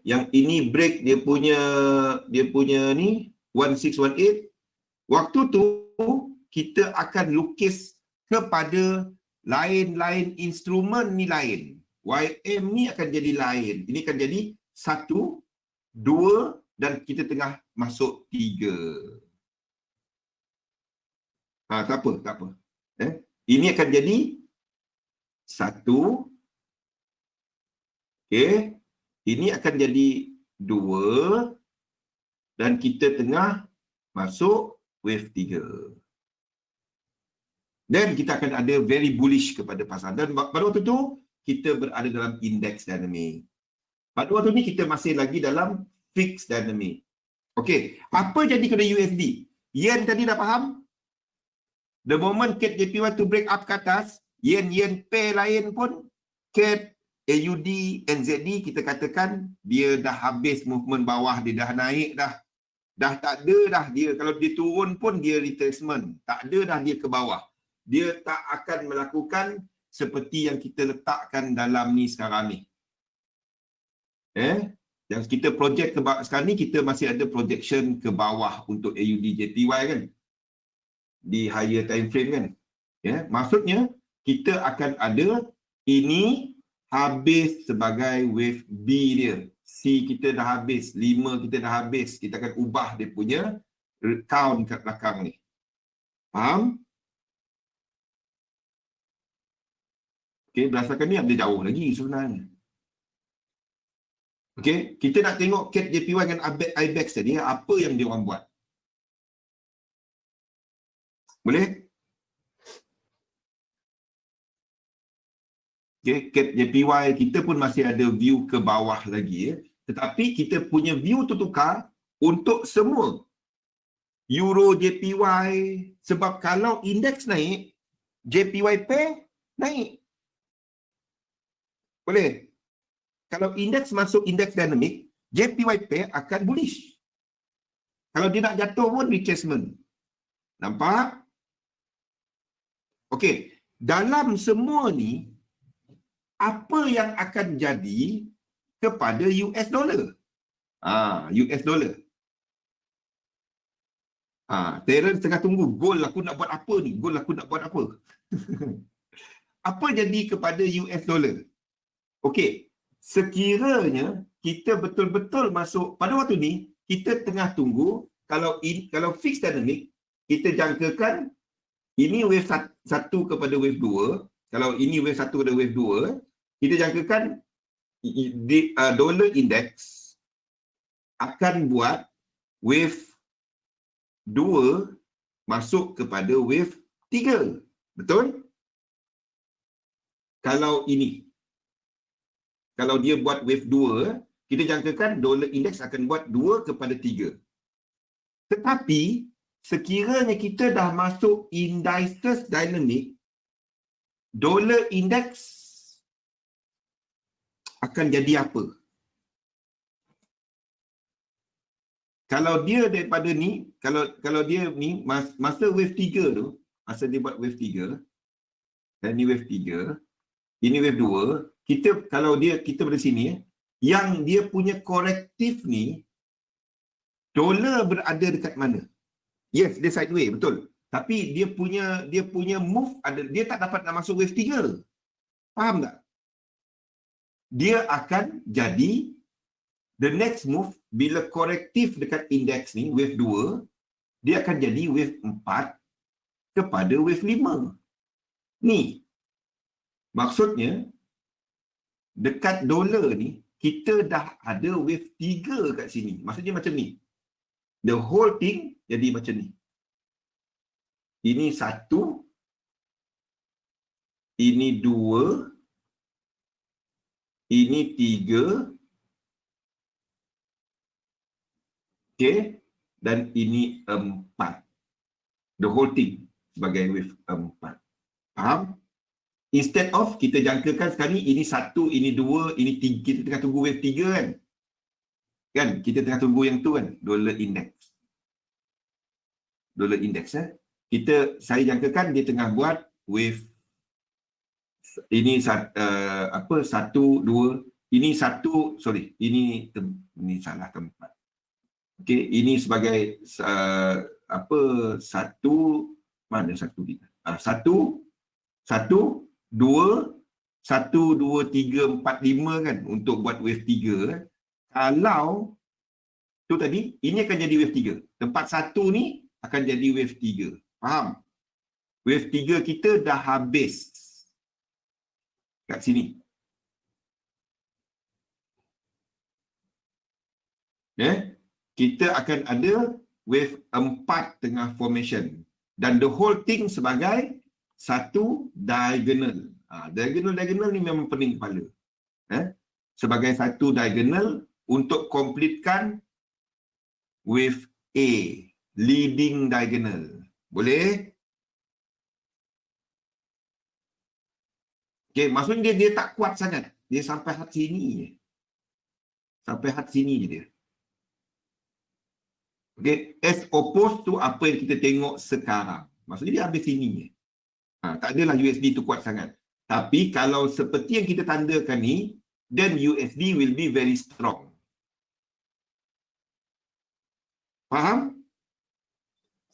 yang ini break dia punya ni 1618. Waktu tu kita akan lukis kepada lain-lain instrumen ni lain. YM ni akan jadi lain. Ini akan jadi 1, 2 dan kita tengah masuk 3. Tak apa. Ini akan jadi 1. Okay. Ini akan jadi 2 dan kita tengah masuk wave 3. Dan kita akan ada very bullish kepada pasar. Dan pada waktu tu kita berada dalam index dynamic. Pada waktu ni kita masih lagi dalam fixed dynamic. Okey, apa jadi kepada USD? Yen tadi dah faham? The moment CAD JPY to break up ke atas, yen pair lain pun, CAD, AUD, NZD, kita katakan dia dah habis movement bawah, dia dah naik dah. Dah tak ada dah dia, kalau dia turun pun dia retracement. Tak ada dah dia ke bawah. Dia tak akan melakukan seperti yang kita letakkan dalam ni sekarang ni. Yang kita project ke bawah sekarang ni, kita masih ada projection ke bawah untuk AUD JPY kan, di higher time frame kan. Maksudnya kita akan ada ini habis sebagai wave B dia. C kita dah habis, 5 kita dah habis, kita akan ubah dia punya count kat belakang ni. Faham? Okey, berdasarkan ni ada jauh lagi sebenarnya. Okey, kita nak tengok CAD JPY dengan IBEX tadi, apa yang dia orang buat. Boleh? Okey, CAD JPY kita pun masih ada view ke bawah lagi. Tetapi kita punya view tu tukar untuk semua. Euro JPY, sebab kalau indeks naik, JPY pair naik. Boleh? Kalau indeks masuk indeks dynamic, JPY pair akan bullish. Kalau dia nak jatuh pun retracement. Nampak? Okey, dalam semua ni, apa yang akan jadi kepada US dollar? US dollar. Terence tengah tunggu, gold aku nak buat apa ni? Gold aku nak buat apa? Apa jadi kepada US dollar? Okey, sekiranya kita betul-betul masuk pada waktu ni, kita tengah tunggu kalau fixed dynamic, kita jangkakan ini wave 1 kepada wave 2. Kalau ini wave 1 kepada wave 2, kita jangkakan dollar index akan buat wave 2 masuk kepada wave 3. Betul? Kalau dia buat wave 2, kita jangkakan dollar index akan buat 2 kepada 3. Tetapi, sekiranya kita dah masuk indices dynamic, dollar index akan jadi apa? Kalau dia daripada ni, kalau dia ni, masa wave 3 tu, masa dia buat wave 3, dan ni wave 3, ini wave 2, kalau kita pada sini, yang dia punya korektif ni, dolar berada dekat mana? Yes, dia sideways, betul. Tapi dia punya move dia tak dapat nak masuk wave 3. Faham tak? Dia akan jadi the next move bila korektif dekat indeks ni wave 2, dia akan jadi wave 4 kepada wave 5. Ni. Maksudnya dekat dolar ni kita dah ada wave 3 kat sini. Maksudnya macam ni. The whole thing jadi macam ni. Ini 1, ini 2, ini 3, okey, dan ini 4. The whole thing sebagai wave 4. Faham? Instead of kita jangkakan sekarang ni, ini 1, ini 2, ini 3, kita tengah tunggu wave 3 kan? Kan? Kita tengah tunggu yang tu kan? Dollar index. Dollar index saya jangkakan dia tengah buat wave ini 1, 2, ini 1, sorry, ini salah tempat. Okey, ini sebagai 1, mana 1 kita? 1, 2, 3, 4, 5 kan untuk buat wave 3. Kalau tu tadi, ini akan jadi wave 3. Tempat 1 ni akan jadi wave 3. Faham? Wave 3 kita dah habis kat sini. Kita akan ada wave 4 tengah formation. Dan the whole thing sebagai satu diagonal. Diagonal ni memang pening kepala. sebagai satu diagonal untuk completekan with A, leading diagonal. Boleh? Okay, maksudnya dia tak kuat sangat. Dia sampai had sini je. Sampai had sini je dia. Okay, as opposed to apa yang kita tengok sekarang. Maksudnya dia habis sini je. Tak adalah USD tu kuat sangat. Tapi kalau seperti yang kita tandakan ni, then USD will be very strong. Faham?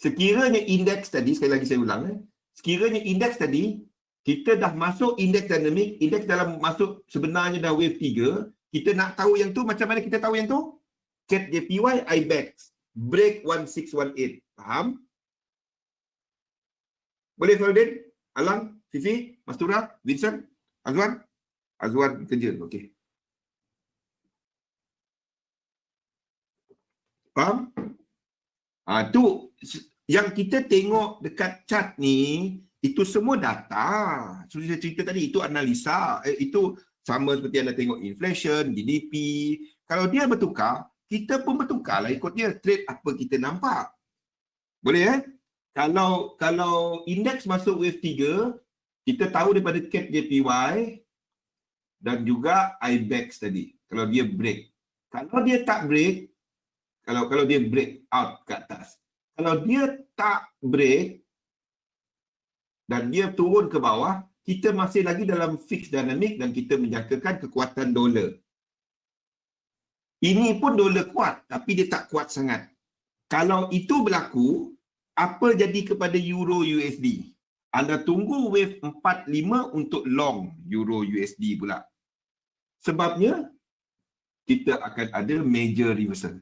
Sekiranya indeks tadi, sekali lagi saya ulang, sekiranya indeks tadi, kita dah masuk indeks dinamik, indeks dalam masuk sebenarnya dah wave 3, kita nak tahu yang tu, macam mana kita tahu yang tu? CAT JPY, IBEX, break 1618. Faham? Boleh Faldin? Alang? Fifi? Mastura? Vincent? Azwan? Azwan kerja, okey. Faham? Tu yang kita tengok dekat chart ni, itu semua data. Seperti saya cerita tadi, itu analisa. Itu sama seperti anda tengok inflation, GDP. Kalau dia bertukar, kita pun bertukar lah ikut dia. Trade apa kita nampak. Boleh Kalau indeks masuk wave 3, kita tahu daripada CAT JPY dan juga IBEX tadi. Kalau dia break. Kalau dia tak break, kalau dia break out ke atas. Kalau dia tak break dan dia turun ke bawah, kita masih lagi dalam fixed dynamic dan kita menjangkakan kekuatan dolar. Ini pun dolar kuat, tapi dia tak kuat sangat. Kalau itu berlaku, apa jadi kepada euro USD? Anda tunggu wave 45 untuk long euro USD pula. Sebabnya, kita akan ada major reversal.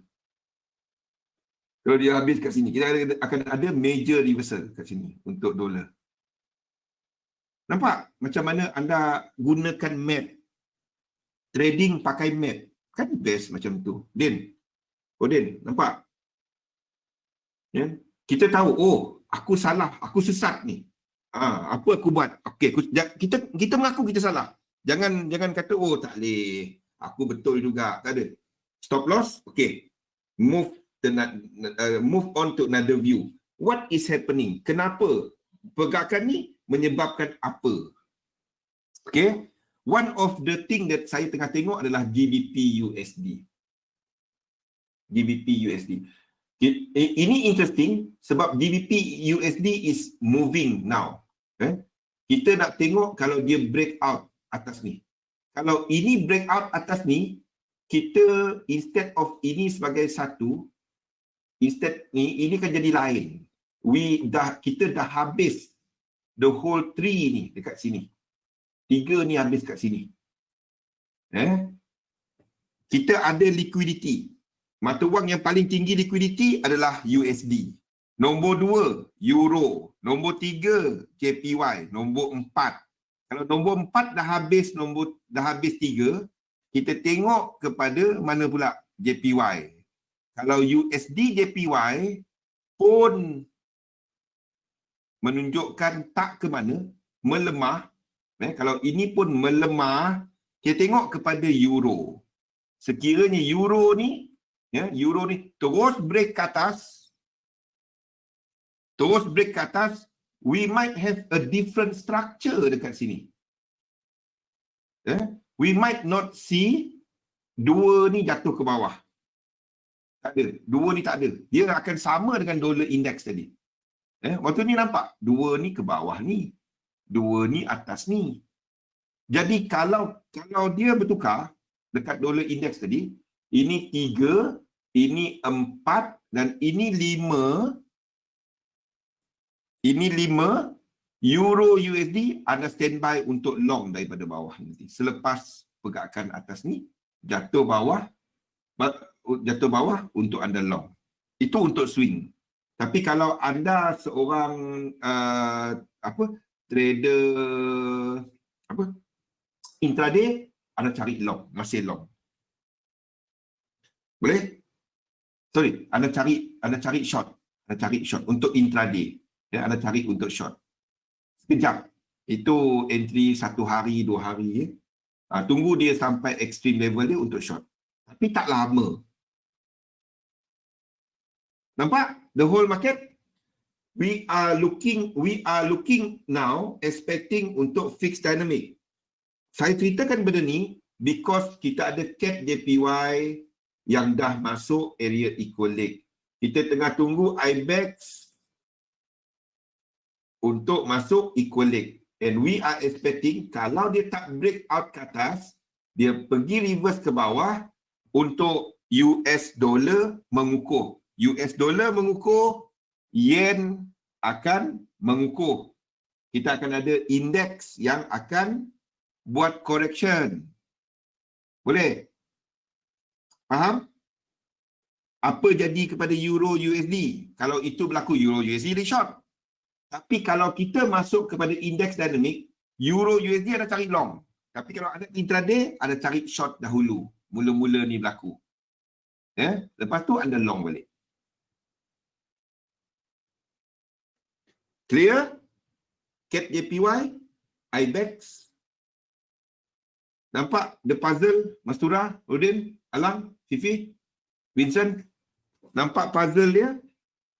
Kalau dia habis kat sini, kita akan ada major reversal kat sini untuk dolar. Nampak macam mana anda gunakan map? Trading pakai map. Kan best macam tu. Din. Oh Din, nampak? Ya? Kita tahu, aku salah, aku sesat ni. Apa aku buat? Okey, kita mengaku kita salah. Jangan kata tak boleh. Aku betul juga. Tak ada. Stop loss, okey. Move on to another view. What is happening? Kenapa pergerakan ni menyebabkan apa? Okay. One of the thing that saya tengah tengok adalah GBP USD. GBP USD. Ini interesting sebab GBP USD is moving now. Kita nak tengok kalau dia break out atas ni. Kalau ini break out atas ni, kita instead of ini sebagai satu, instead ni, ini kan jadi lain. Kita dah habis the whole tree ni dekat sini. 3 ni habis kat sini. Kita ada liquidity. Mata wang yang paling tinggi liquidity adalah USD. Nombor 2, Euro. Nombor 3, JPY. Nombor 4. Kalau nombor 4 dah habis 3, kita tengok kepada mana pula? JPY. Kalau USD JPY pun menunjukkan tak ke mana, melemah. Kalau ini pun melemah, kita tengok kepada euro. Sekiranya euro ni terus break ke atas, we might have a different structure dekat sini. We might not see 2 ni jatuh ke bawah. Tak ada. 2 ni tak ada. Dia akan sama dengan dollar index tadi. Waktu ni nampak? 2 ni ke bawah ni. 2 ni atas ni. Jadi kalau dia bertukar dekat dollar index tadi, ini 3, ini 4 dan ini 5. Ini 5, Euro USD anda standby untuk long daripada bawah nanti. Selepas pergerakan atas ni, jatuh bawah untuk anda long. Itu untuk swing. Tapi kalau anda seorang trader intraday, anda cari long, masih long. Boleh? Sorry, anda cari short. Anda cari short untuk intraday. Anda cari untuk short. Sekejap. Itu entry 1 hari, 2 hari. Tunggu dia sampai extreme level dia untuk short. Tapi tak lama. Nampak? The whole market, we are looking now expecting untuk fixed dynamic. Saya ceritakan benda ni because kita ada CAT JPY yang dah masuk area equal leg. Kita tengah tunggu IBEX untuk masuk equal leg. And we are expecting kalau dia tak break out ke atas, dia pergi reverse ke bawah untuk US dollar mengukuh. US dollar mengukuh, yen akan mengukuh. Kita akan ada indeks yang akan buat correction. Boleh? Faham? Apa jadi kepada euro USD? Kalau itu berlaku, euro USD dia short. Tapi kalau kita masuk kepada indeks dynamic, euro USD ada cari long. Tapi kalau ada intraday, ada cari short dahulu. Mula-mula ni berlaku. Lepas tu anda long balik. Clear? CAT JPY, IBEX. Nampak the puzzle, Mastura, Udin, Alam, Fifi, Vincent? Nampak puzzle dia?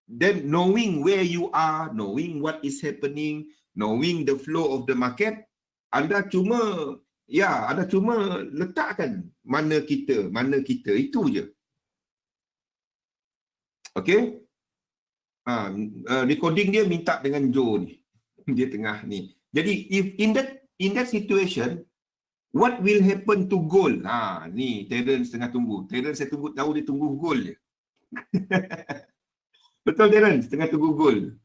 Then knowing where you are, knowing what is happening, knowing the flow of the market, anda cuma letakkan mana kita, itu je. Okay? Recording dia minta dengan Joe ni. Dia tengah ni. Jadi if in that situation, what will happen to gold? Ni Terence tengah tunggu. Terence saya tahu dia tunggu gold je. Betul Terence, tengah tunggu gold.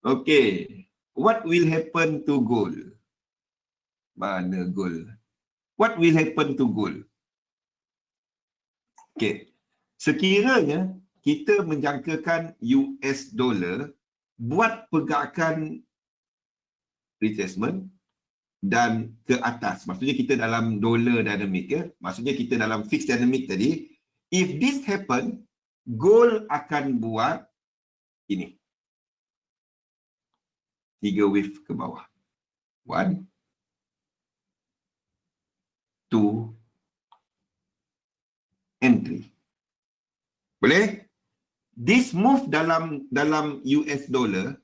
Okay. What will happen to gold? Mana gold? What will happen to gold? Okay. Sekiranya kita menjangkakan US dollar buat pergerakan retracement dan ke atas. Maksudnya kita dalam dollar dynamic ya. Maksudnya kita dalam fixed dynamic tadi. If this happen, gold akan buat ini. 3 wave ke bawah. 1, 2, and 3. Boleh? This move dalam US dollar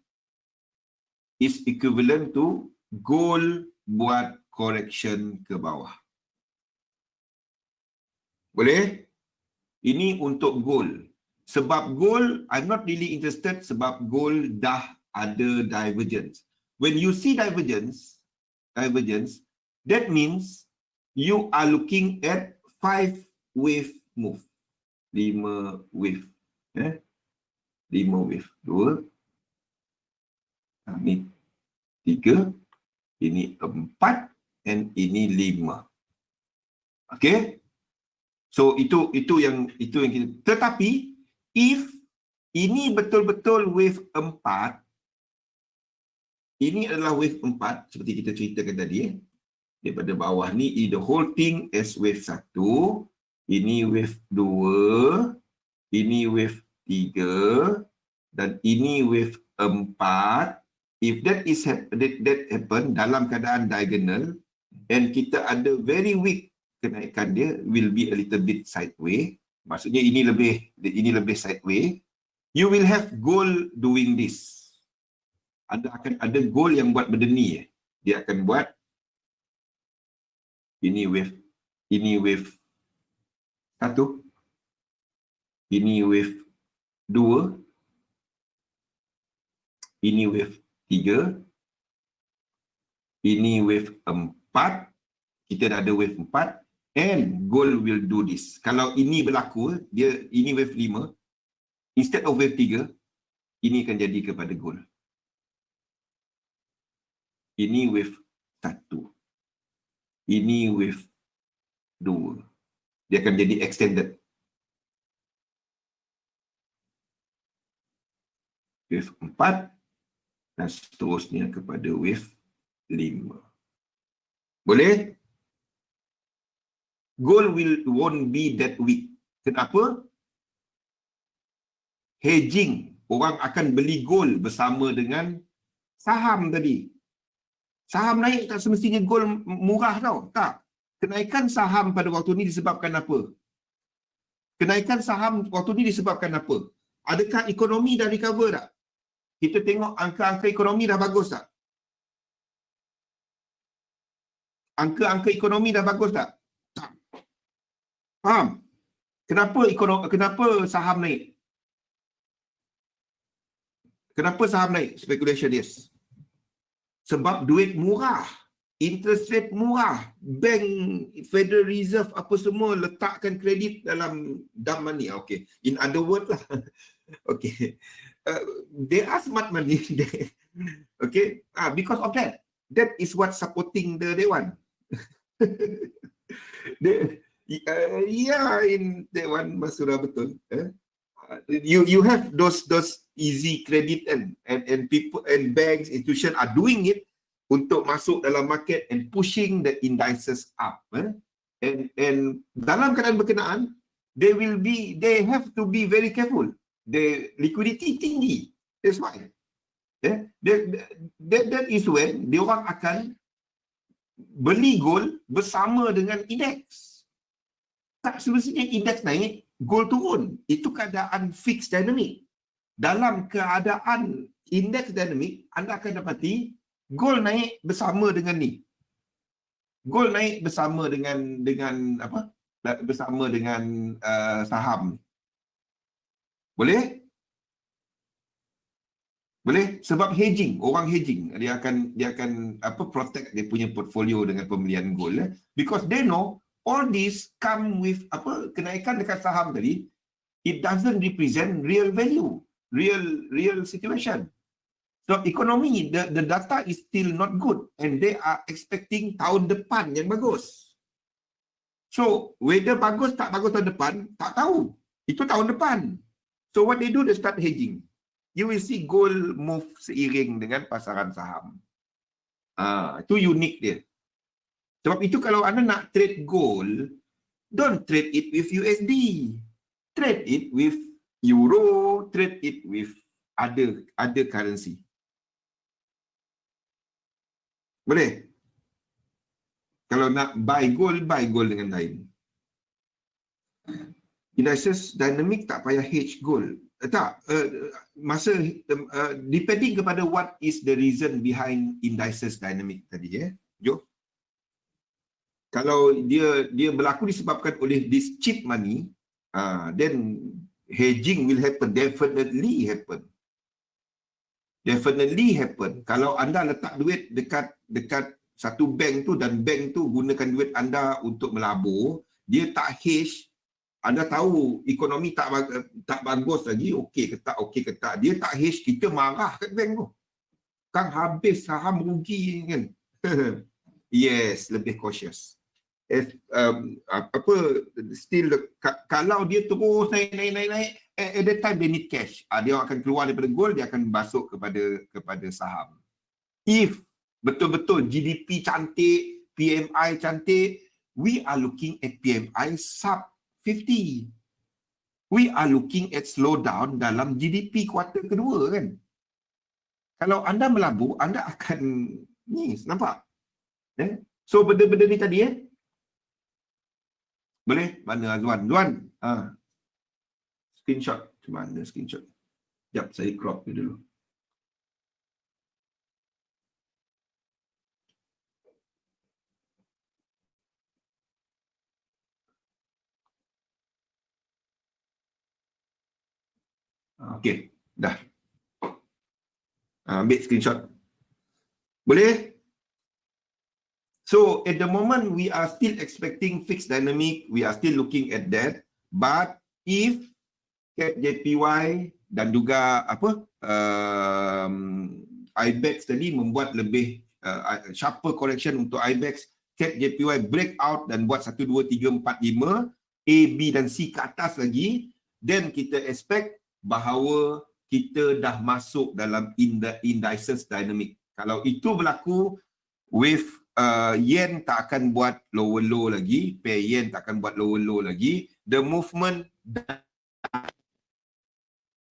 is equivalent to gold buat correction ke bawah. Boleh? Ini untuk gold. Sebab gold, I'm not really interested sebab gold dah ada divergence. When you see divergence, that means you are looking at 5 wave move. 5 wave. 5 wave. 2. Ini 3. Ini 4. And ini 5. Okay? So itu yang kita. Tetapi if ini betul-betul wave 4, ini adalah wave 4 seperti kita ceritakan tadi. Daripada bawah ni, the whole thing is wave 1. Ini wave 2, ini wave 3, dan ini wave 4. If that happen dalam keadaan diagonal, and kita ada very weak kenaikan dia, will be a little bit sideways. Maksudnya ini lebih sideways. You will have gold doing this. Akan ada gold yang buat benda ni. Dia akan buat ini wave 1, ini wave 2, ini wave 3, ini wave 4, kita dah ada wave 4, and gold will do this. Kalau ini berlaku, ini wave 5, instead of wave 3, ini akan jadi kepada gold. Ini wave 1, ini wave 2. Dia akan jadi extended. Wave 4 dan seterusnya kepada wave 5. Boleh? Gold won't be that weak. Kenapa? Hedging. Orang akan beli gold bersama dengan saham tadi. Saham naik tak semestinya gold murah tau. Tak. Kenaikan saham pada waktu ni disebabkan apa? Kenaikan saham waktu ni disebabkan apa? Adakah ekonomi dah recover tak? Kita tengok angka-angka ekonomi dah bagus tak? Angka-angka ekonomi dah bagus tak? Tak. Faham? Kenapa saham naik? Kenapa saham naik? Speculation, yes. Sebab duit murah. Interest rate murah. Bank, Federal Reserve, apa semua letakkan kredit dalam dump money. Okay. In other words lah. Okay. They are smart money. Okay. Because of that. That is what supporting the one. In that one, Mas Surah, betul. You have those easy credit and people and banks, institution are doing it untuk masuk dalam market and pushing the indices up. And dalam keadaan berkenaan, they have to be very careful. The liquidity tinggi. That's why. That is when dia orang akan beli gold bersama dengan indeks. Tak semestinya indeks naik, gold turun. Itu keadaan fixed dynamic. Dalam keadaan indeks dynamic, anda akan dapati gold naik bersama dengan ni. Gold naik bersama dengan apa? Bersama dengan saham. Boleh? Boleh? Sebab hedging, orang hedging, dia akan apa, protect dia punya portfolio dengan pembelian gold, because they know all this come with apa, kenaikan dekat saham tadi, it doesn't represent real value, real situation. So ekonomi, the data is still not good and they are expecting tahun depan yang bagus. So whether bagus tak bagus tahun depan, tak tahu. Itu tahun depan. So what they do, they start hedging. You will see gold move seiring dengan pasaran saham. Itu unik dia. Sebab itu kalau anda nak trade gold, don't trade it with USD. Trade it with Euro, trade it with other currency. Boleh? Kalau nak buy gold dengan lain. Indices dynamic tak payah hedge gold. Depending kepada what is the reason behind indices dynamic tadi, Jo. Kalau dia berlaku disebabkan oleh this cheap money, then hedging will happen, definitely happen. Kalau anda letak duit dekat satu bank tu dan bank tu gunakan duit anda untuk melabur, dia tak hedge, anda tahu ekonomi tak bagus lagi, okey ke tak, dia tak hedge, kita marah kat bank tu. Kan habis saham rugi kan. Yes, lebih cautious. Still kalau dia terus naik, at that time they need cash. Dia akan keluar daripada gold, dia akan masuk kepada saham. If betul-betul GDP cantik, PMI cantik, we are looking at PMI sub 50. We are looking at slowdown dalam GDP kuartal kedua kan. Kalau anda melabur, anda akan ni, nampak? So benda-benda ni tadi boleh? Mana Azwan? Zuan? Screenshot. Macam mana screenshot? Sekejap, saya crop dia dulu. Okey, dah. Ambil screenshot. Boleh? So, at the moment, we are still expecting fixed dynamic. We are still looking at that. But, if JPY dan juga IBEX tadi membuat lebih sharper correction untuk IBEX, JPY break out dan buat 1, 2, 3, 4, 5, A, B dan C ke atas lagi, then kita expect bahawa kita dah masuk dalam indices dynamic. Kalau itu berlaku, with yen tak akan buat lower low lagi, pair yen tak akan buat lower low lagi, the movement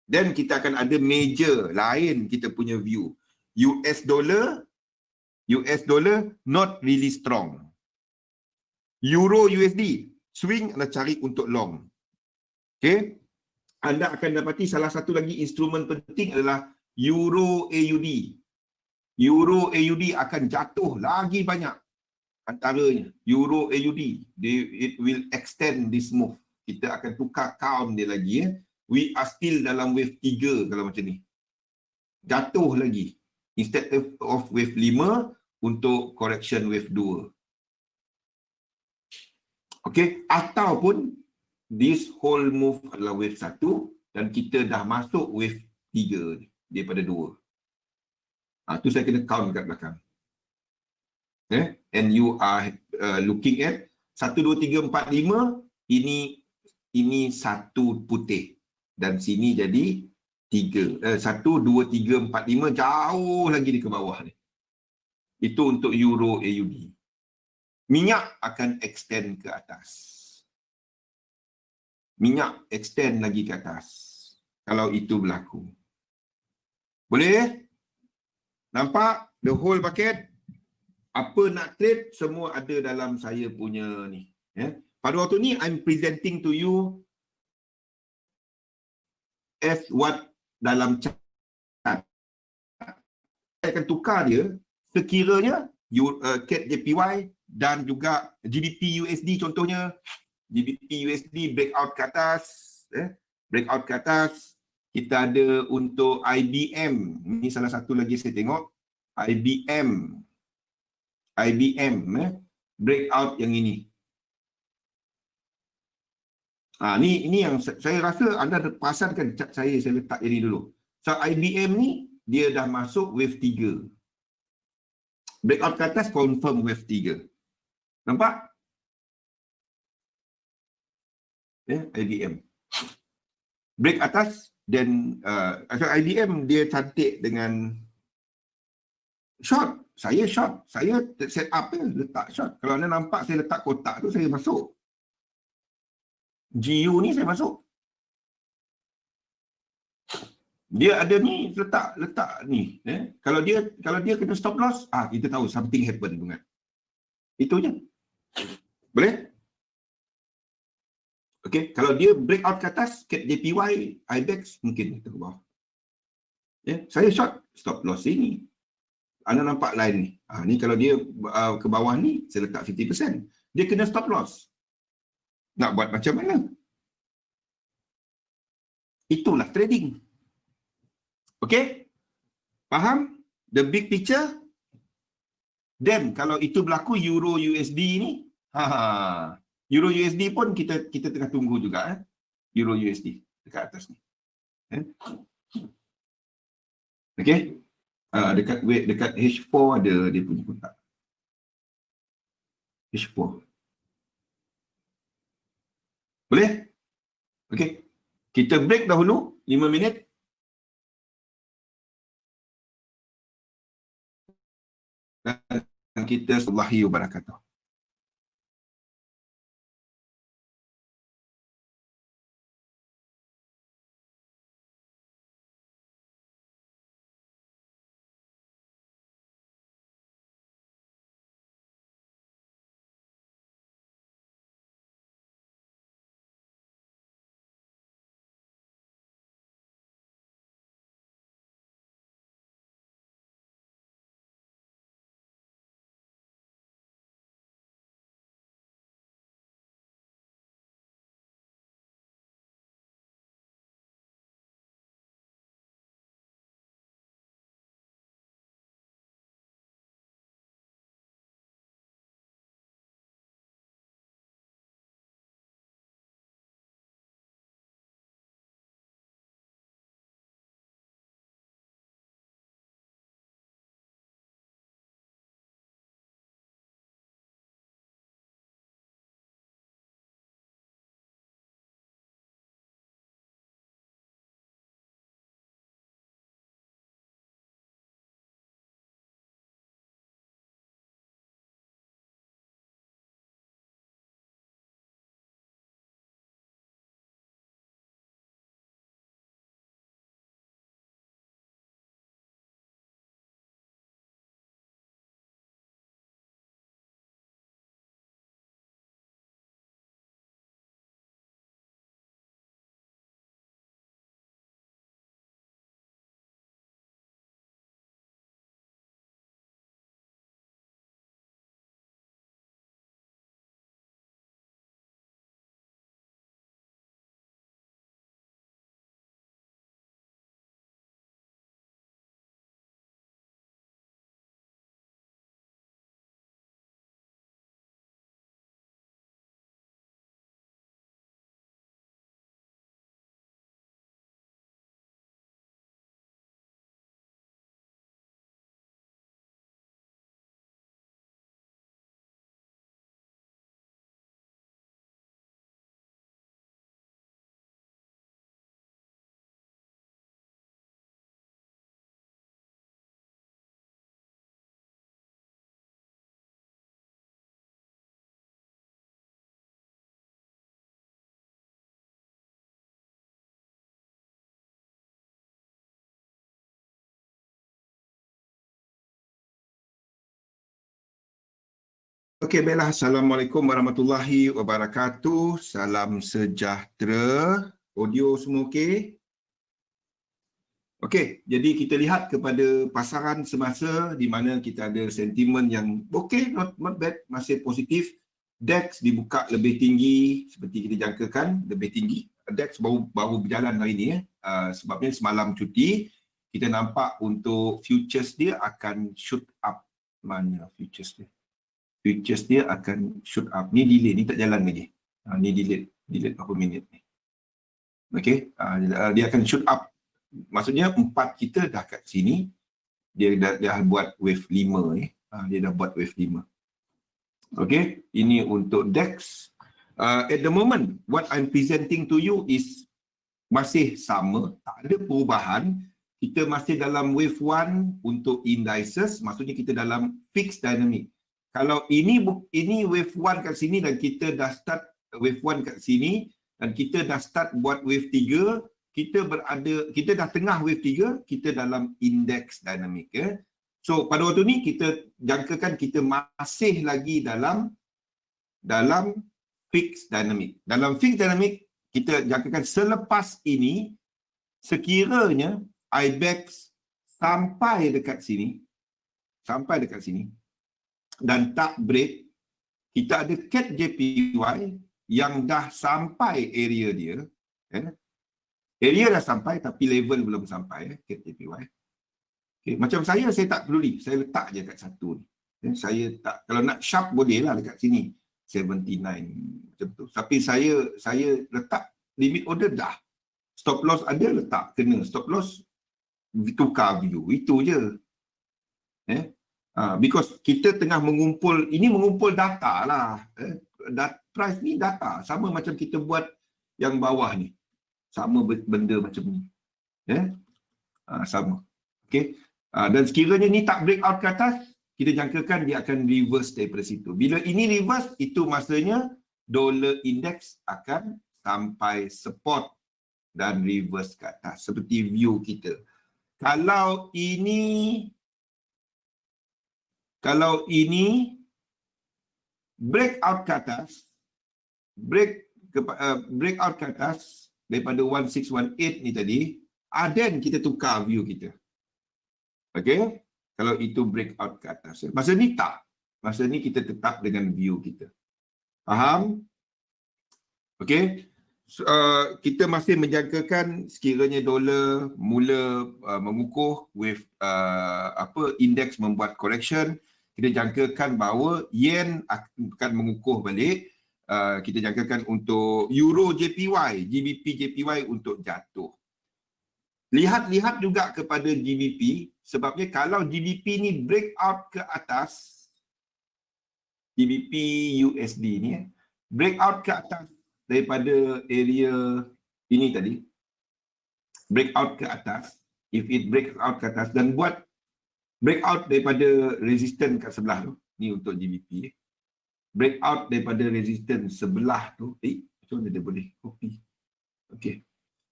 then kita akan ada major lain kita punya view. US dollar not really strong. Euro USD. Swing anda cari untuk long. Okay. Anda akan dapati salah satu lagi instrumen penting adalah Euro AUD. Euro AUD akan jatuh lagi banyak. Antaranya Euro AUD. It will extend this move. Kita akan tukar count dia lagi. We are still dalam wave 3 kalau macam ni. Jatuh lagi. Instead of wave 5 untuk correction wave 2. Okay. Ataupun this whole move adalah wave 1 dan kita dah masuk wave 3 daripada 2. Tu saya kena count kat belakang. Okay. And you are looking at 1, 2, 3, 4, 5. Ini satu putih. Dan sini jadi 3. 1, 2, 3, 4, 5 jauh lagi di ke bawah ni. Itu untuk Euro AUD. Minyak akan extend ke atas. Minyak extend lagi ke atas. Kalau itu berlaku. Boleh? Nampak? The whole bucket. Apa nak trade, semua ada dalam saya punya ni. Pada waktu ni, I'm presenting to you as what dalam chart. Saya akan tukar dia sekiranya CAD JPY dan juga GBP USD contohnya. GBP USD breakout ke atas. Breakout ke atas. Kita ada untuk IBM. Ini salah satu lagi saya tengok. IBM. Breakout yang ini. Ni yang saya rasa anda perasankan cat saya letak ini dulu. So IBM ni dia dah masuk wave 3. Breakout ke atas confirm wave 3. Nampak? IBM. Break atas dan IBM dia cantik dengan short. Saya short. Saya set up letak short. Kalau anda nampak saya letak kotak tu saya masuk. GU ni saya masuk. Dia ada ni letak ni. Kalau dia kena stop loss, kita tahu something happen dengan. Itu je. Boleh? Okey, kalau dia breakout ke atas, CAD JPY, IBEX mungkin kita ke bawah. Saya short stop loss ini. Anda nampak line ni. Ni kalau dia ke bawah ni, saya letak 50%. Dia kena stop loss. Nak buat macam mana? Itulah trading. Okey? Faham? The big picture? Then kalau itu berlaku Euro USD ni, Euro USD pun kita tengah tunggu juga. Euro USD dekat atas ni. Okey? Dekat H4 ada dia punya kotak. H4. Boleh? Okey. Kita break dahulu 5 minit. Dan kita sallallahu wabarakatuh. Okey, baiklah. Assalamualaikum warahmatullahi wabarakatuh. Salam sejahtera. Audio semua okey? Okey, jadi kita lihat kepada pasaran semasa di mana kita ada sentimen yang okey, not bad, masih positif. DAX dibuka lebih tinggi seperti kita jangkakan, lebih tinggi. DAX baru berjalan hari ini sebabnya semalam cuti. Kita nampak untuk futures dia akan shoot up. Mana futures dia? Futures dia akan shoot up. Ni delay, ni tak jalan lagi. Ni delete berapa minit ni. Okey, dia akan shoot up. Maksudnya 4 kita dah kat sini. Dia dah buat wave 5 ni. Dia dah buat wave 5. Okey, ini untuk DAX. At the moment, what I'm presenting to you is masih sama, tak ada perubahan. Kita masih dalam wave 1 untuk indices, maksudnya kita dalam fixed dynamic. Kalau ini wave 1 kat sini dan kita dah start wave 1 kat sini dan kita dah start buat wave 3, kita dah tengah wave 3, kita dalam index dynamic ya. So pada waktu ni kita jangkakan kita masih lagi dalam fixed dynamic. Dalam fixed dynamic kita jangkakan selepas ini sekiranya IBEX sampai dekat sini dan tak break, kita ada CAT JPY yang dah sampai area dia. Area dah sampai tapi level belum sampai CAT JPY. Okay. Macam saya tak peduli, saya letak je kat satu ni. Saya tak, kalau nak sharp boleh lah dekat sini 79 macam tu. Tapi saya letak limit order dah. Stop loss ada letak, kena stop loss tukar view, itu je. Because kita tengah mengumpul data lah. Price ni data, sama macam kita buat yang bawah ni. Sama benda macam ni. Sama. Okay. Dan sekiranya ni tak breakout ke atas, kita jangkakan dia akan reverse daripada situ. Bila ini reverse, itu maksudnya dollar index akan sampai support dan reverse ke atas. Seperti view kita. Kalau ini breakout ke atas, breakout ke atas daripada 1618 ni tadi, then kita tukar view kita. Okey, kalau itu breakout ke atas. Masa ni tak. Masa ni kita tetap dengan view kita. Faham? Okey. Kita masih menjangkakan sekiranya dolar mula mengukuh with indeks membuat correction, kita jangkakan bahawa yen akan mengukuh balik. Kita jangkakan untuk euro JPY, GBP JPY untuk jatuh. Lihat juga kepada GBP, sebabnya kalau GBP ni breakout ke atas, GBP USD ni breakout ke atas daripada area ini tadi, breakout ke atas, if it breaks out ke atas dan buat breakout daripada resistance kat sebelah tu, ni untuk GBP, breakout daripada resistance sebelah tu, macam mana dia boleh copy? Okey.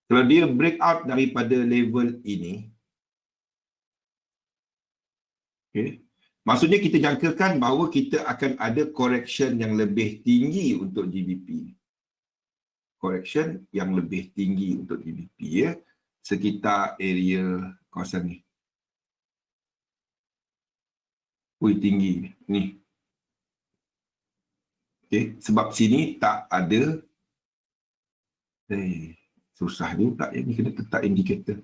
Kalau dia breakout daripada level ini, okay, maksudnya kita jangkakan bahawa kita akan ada correction yang lebih tinggi untuk GBP. Correction yang lebih tinggi untuk GBP ya, sekitar area kawasan ni. Tinggi ni. Okay, sebab sini tak ada. Susah juga ni, kena letak indikator.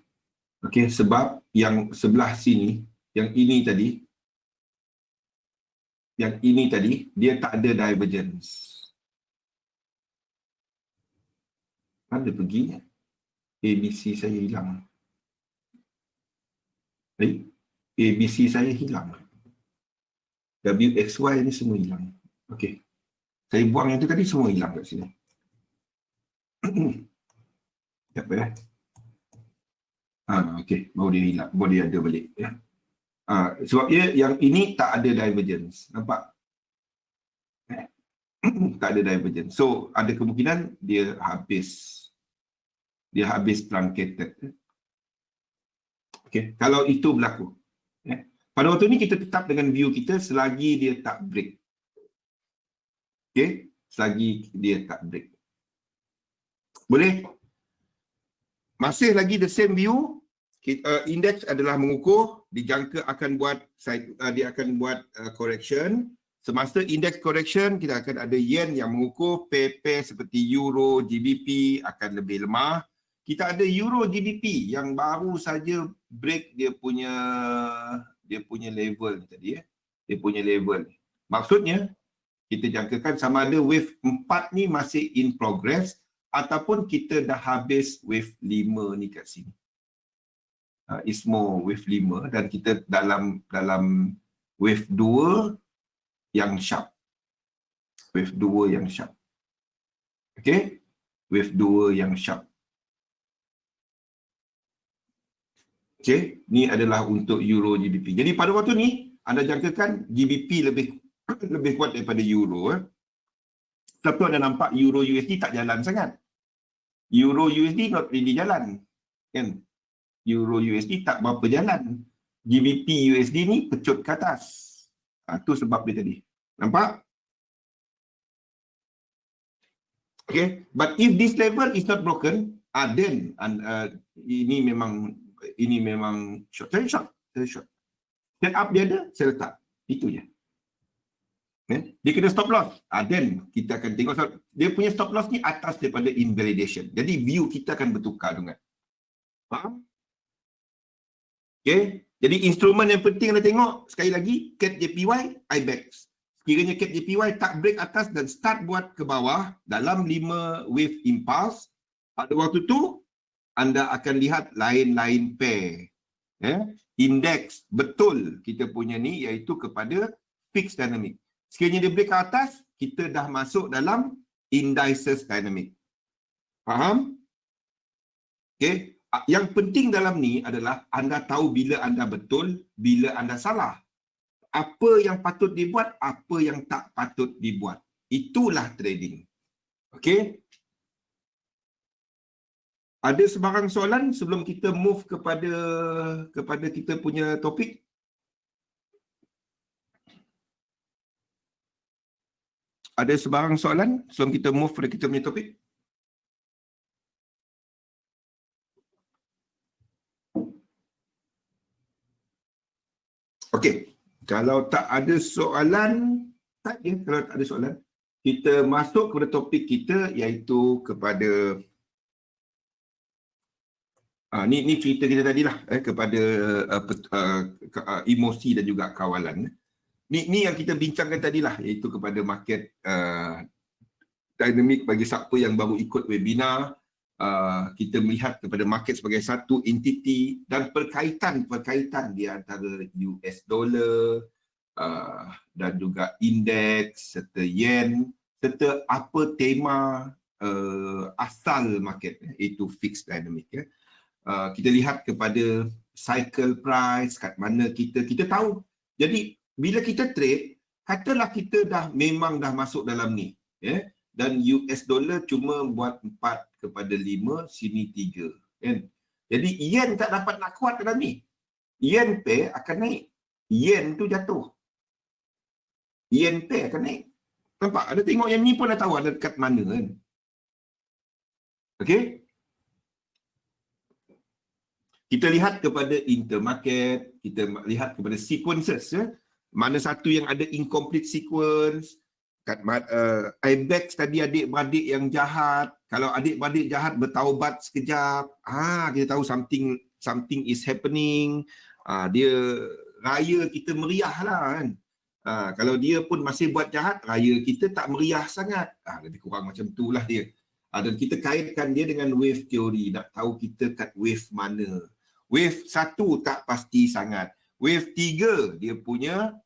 Okey, sebab yang sebelah sini, yang ini tadi, dia tak ada divergence. Mana pergi? ABC saya hilang. ABC saya hilang. WXY ni semua hilang. Okey. Saya buang yang tu tadi, semua hilang kat sini. Apa ya? Okey, baru dia hilang, baru dia ada balik ya. Sebab yang ini tak ada divergence, nampak? Tak ada divergence. So ada kemungkinan dia habis truncated. Okey, kalau itu berlaku. Pada waktu ni kita tetap dengan view kita selagi dia tak break. Okey, selagi dia tak break. Boleh? Masih lagi the same view. Indeks adalah mengukur, dijangka akan buat dia akan buat correction. Semasa indeks correction, kita akan ada yen yang mengukur, pair seperti euro, GBP akan lebih lemah. Kita ada euro GBP yang baru saja break dia punya level tadi ya. Dia punya level. Maksudnya kita jangkakan sama ada wave 4 ni masih in progress ataupun kita dah habis wave 5 ni kat sini. ISMO wave 5 dan kita dalam wave 2 yang sharp. Wave 2 yang sharp. Okey? Wave 2 yang sharp. Okey, ni adalah untuk euro GBP. Jadi pada waktu ni anda jangkakan GBP lebih kuat daripada euro. Sebab anda nampak euro USD tak jalan sangat. Euro USD not really jalan. Kan? Euro USD tak berapa jalan. GBP USD ni pecut ke atas. Tu sebab dia tadi. Nampak? Okay. But if this level is not broken, then ini memang short. Set up dia ada, saya letak. Itu je. Dia kena stop loss. Then kita akan tengok dia punya stop loss ni atas daripada invalidation. Jadi view kita akan bertukar dengan. Faham? Okay. Jadi instrumen yang penting anda tengok sekali lagi CAT JPY, IBEX. Sekiranya CAT JPY tak break atas dan start buat ke bawah dalam 5 wave impulse, pada waktu tu anda akan lihat lain-lain pair. Indeks betul kita punya ni iaitu kepada fixed dynamic. Sekiranya dia break ke atas, kita dah masuk dalam indices dynamic. Faham? Okay. Yang penting dalam ni adalah anda tahu bila anda betul, bila anda salah. Apa yang patut dibuat, apa yang tak patut dibuat. Itulah trading. Okey? Ada sebarang soalan sebelum kita move kepada kita punya topik? Ada sebarang soalan sebelum kita move kepada kita punya topik? Okey, kalau tak ada soalan, kalau tak ada soalan, kita masuk kepada topik kita iaitu kepada ni cerita kita tadilah kepada emosi dan juga kawalan. Ni yang kita bincangkan tadilah iaitu kepada market dynamic bagi siapa yang baru ikut webinar. Kita melihat kepada market sebagai satu entiti dan perkaitan di antara US dollar dan juga indeks serta yen serta apa tema asal market iaitu fixed dynamic ya. Kita lihat kepada cycle price kat mana kita tahu. Jadi bila kita trade, katalah kita memang dah masuk dalam ni ya. Dan US dollar cuma buat 4/5, sini 3. Kan? Jadi yen tak dapat nak kuat dalam ni. Yen pair akan naik. Yen tu jatuh. Yen pair akan naik. Nampak? Ada tengok yang ni pun dah tahu ada dekat mana kan. Okey? Kita lihat kepada intermarket, kita lihat kepada sequences ya. Mana satu yang ada incomplete sequence. Kat IBEX tadi adik-beradik yang jahat. Kalau adik-beradik jahat bertaubat sekejap, kita tahu something is happening. Dia raya kita meriah lah kan. Kalau dia pun masih buat jahat, raya kita tak meriah sangat. Lebih kurang macam itulah dia. Dan kita kaitkan dia dengan wave theory. Nak tahu kita kat wave mana. Wave 1 tak pasti sangat. Wave 3 dia punya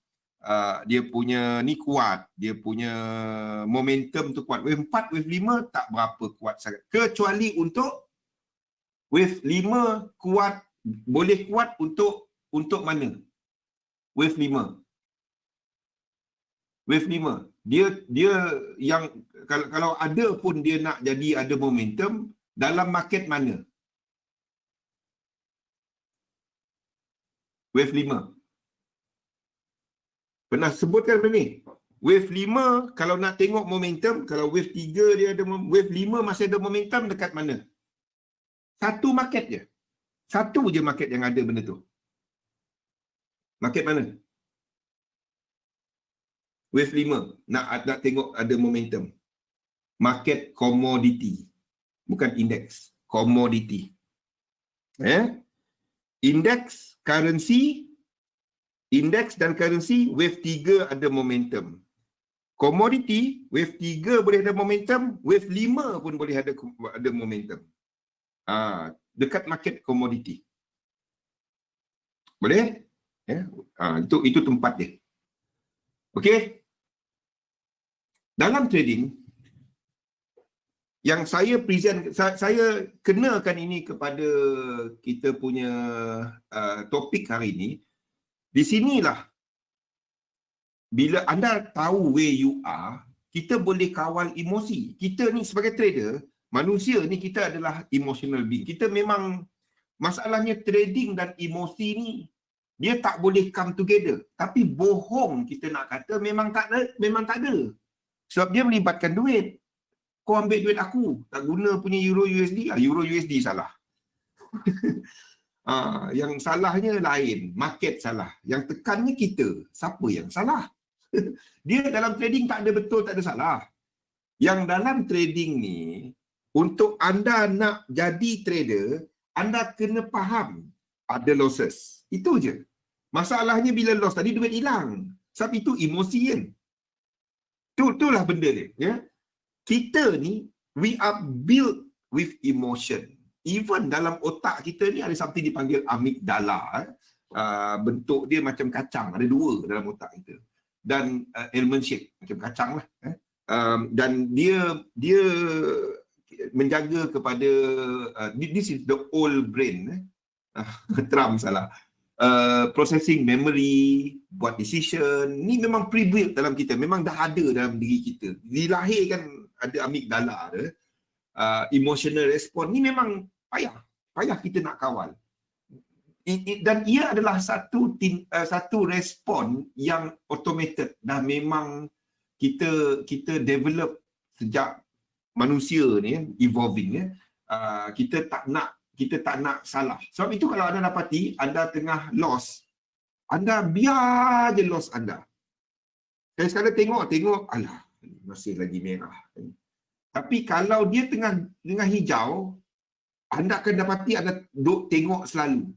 ni kuat, dia punya momentum tu kuat. Wave 4, wave 5 tak berapa kuat sangat. Kecuali untuk wave 5 kuat, boleh kuat untuk mana? Wave 5. Wave 5. Dia yang kalau ada pun dia nak jadi ada momentum dalam market mana? Wave 5. Pernah sebutkan benda ni? Wave 5 kalau nak tengok momentum, kalau wave 3 dia ada, wave 5 masih ada momentum dekat mana? Satu market je. Satu je market yang ada benda tu. Market mana? Wave 5 nak tengok ada momentum. Market commodity. Bukan indeks. Commodity. Indeks, currency, indeks dan currency, wave 3 ada momentum. Commodity, wave 3 boleh ada momentum, wave 5 pun boleh ada momentum. Dekat market commodity. Boleh? Itu tempat dia. Okey. Dalam trading, yang saya present, saya kenakan ini kepada kita punya topik hari ini. Di sinilah bila anda tahu where you are, kita boleh kawal emosi. Kita ni sebagai trader, manusia ni kita adalah emotional being. Kita memang, masalahnya trading dan emosi ni, dia tak boleh come together. Tapi bohong kita nak kata memang tak ada. Sebab dia melibatkan duit. Kau ambil duit aku, tak guna punya Euro USD, Euro USD salah. Yang salahnya lain, market salah. Yang tekannya kita, siapa yang salah? Dia dalam trading tak ada betul, tak ada salah. Yang dalam trading ni, untuk anda nak jadi trader, anda kena faham ada losses. Itu je. Masalahnya bila loss tadi, duit hilang. Sebab itu emosi kan. Itulah benda dia. Ya? Kita ni, we are built with emotion. Even dalam otak kita ni ada something dipanggil amygdala. Bentuk dia macam kacang. Ada 2 dalam otak kita. Dan almond shape, macam kacang lah. Dan dia menjaga kepada, this is the old brain. Trump salah. Processing memory, buat decision. Ni memang pre-built dalam kita. Memang dah ada dalam diri kita. Dilahirkan ada amygdala ada. Emotional response ni memang payah kita nak kawal. Dan ia adalah satu respon yang automated. Dah memang kita develop sejak manusia ni evolving. Kita tak nak salah. Sebab itu kalau anda dapati anda tengah loss, anda biar je loss anda. Sekali-sekala tengok, alah, masih lagi merah. Tapi kalau dia tengah hijau, anda akan dapati anda duk tengok selalu.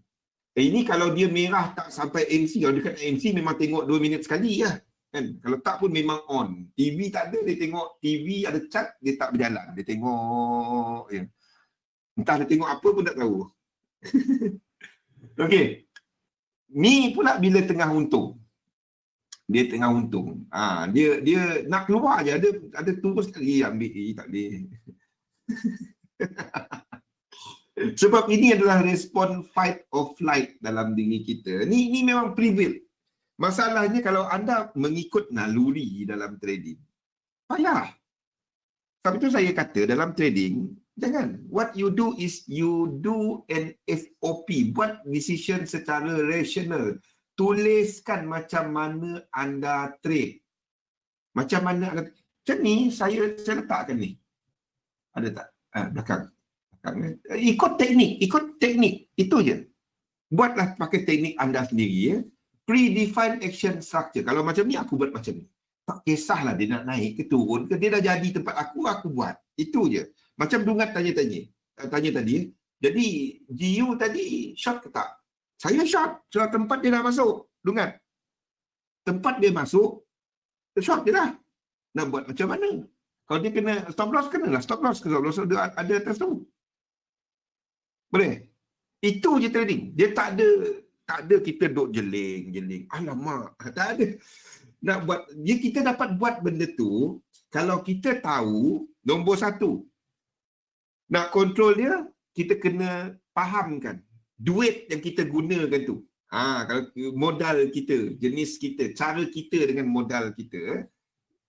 Ini kalau dia merah tak sampai MC, kalau dekat MC memang tengok 2 minit sekali lah. Kan? Kalau tak pun memang on. TV tak ada, dia tengok TV ada cat, dia tak berjalan. Dia tengok, ya. Entah dia tengok apa pun tak tahu. Okey. Ni pula bila tengah untung. Dia tengah untung. Dia nak keluar je, ada tunggu sekali ambil, tak boleh. Sebab ini adalah respon fight or flight dalam diri kita. Ni memang pre-built. Masalahnya kalau anda mengikut naluri dalam trading, payah. Sebab itu saya kata dalam trading, jangan. What you do is you do an SOP. Buat decision secara rasional. Tuliskan macam mana anda trade. Macam mana anda... Macam ni, saya letakkan ni. Ada tak? Belakang. Ikut teknik. Itu je. Buatlah pakai teknik anda sendiri. Ya. Predefined action structure. Kalau macam ni, aku buat macam ni. Tak kisahlah dia nak naik ke turun ke. Dia dah jadi tempat aku buat. Itu je. Macam Dungat tanya tadi. Jadi, GU tadi short ke tak? Saya short. Sebab tempat dia dah masuk. Dungat. Tempat dia masuk, short dia dah. Nak buat macam mana? Kalau dia kena stop loss, kenalah stop loss. Stop loss ada atas tu. Boleh? Itu je trading. Dia tak ada kita duk jeling. Alamak, tak ada. Nak buat, kita dapat buat benda tu kalau kita tahu nombor 1. Nak kontrol dia, kita kena fahamkan duit yang kita gunakan tu. Kalau modal kita, jenis kita, cara kita dengan modal kita,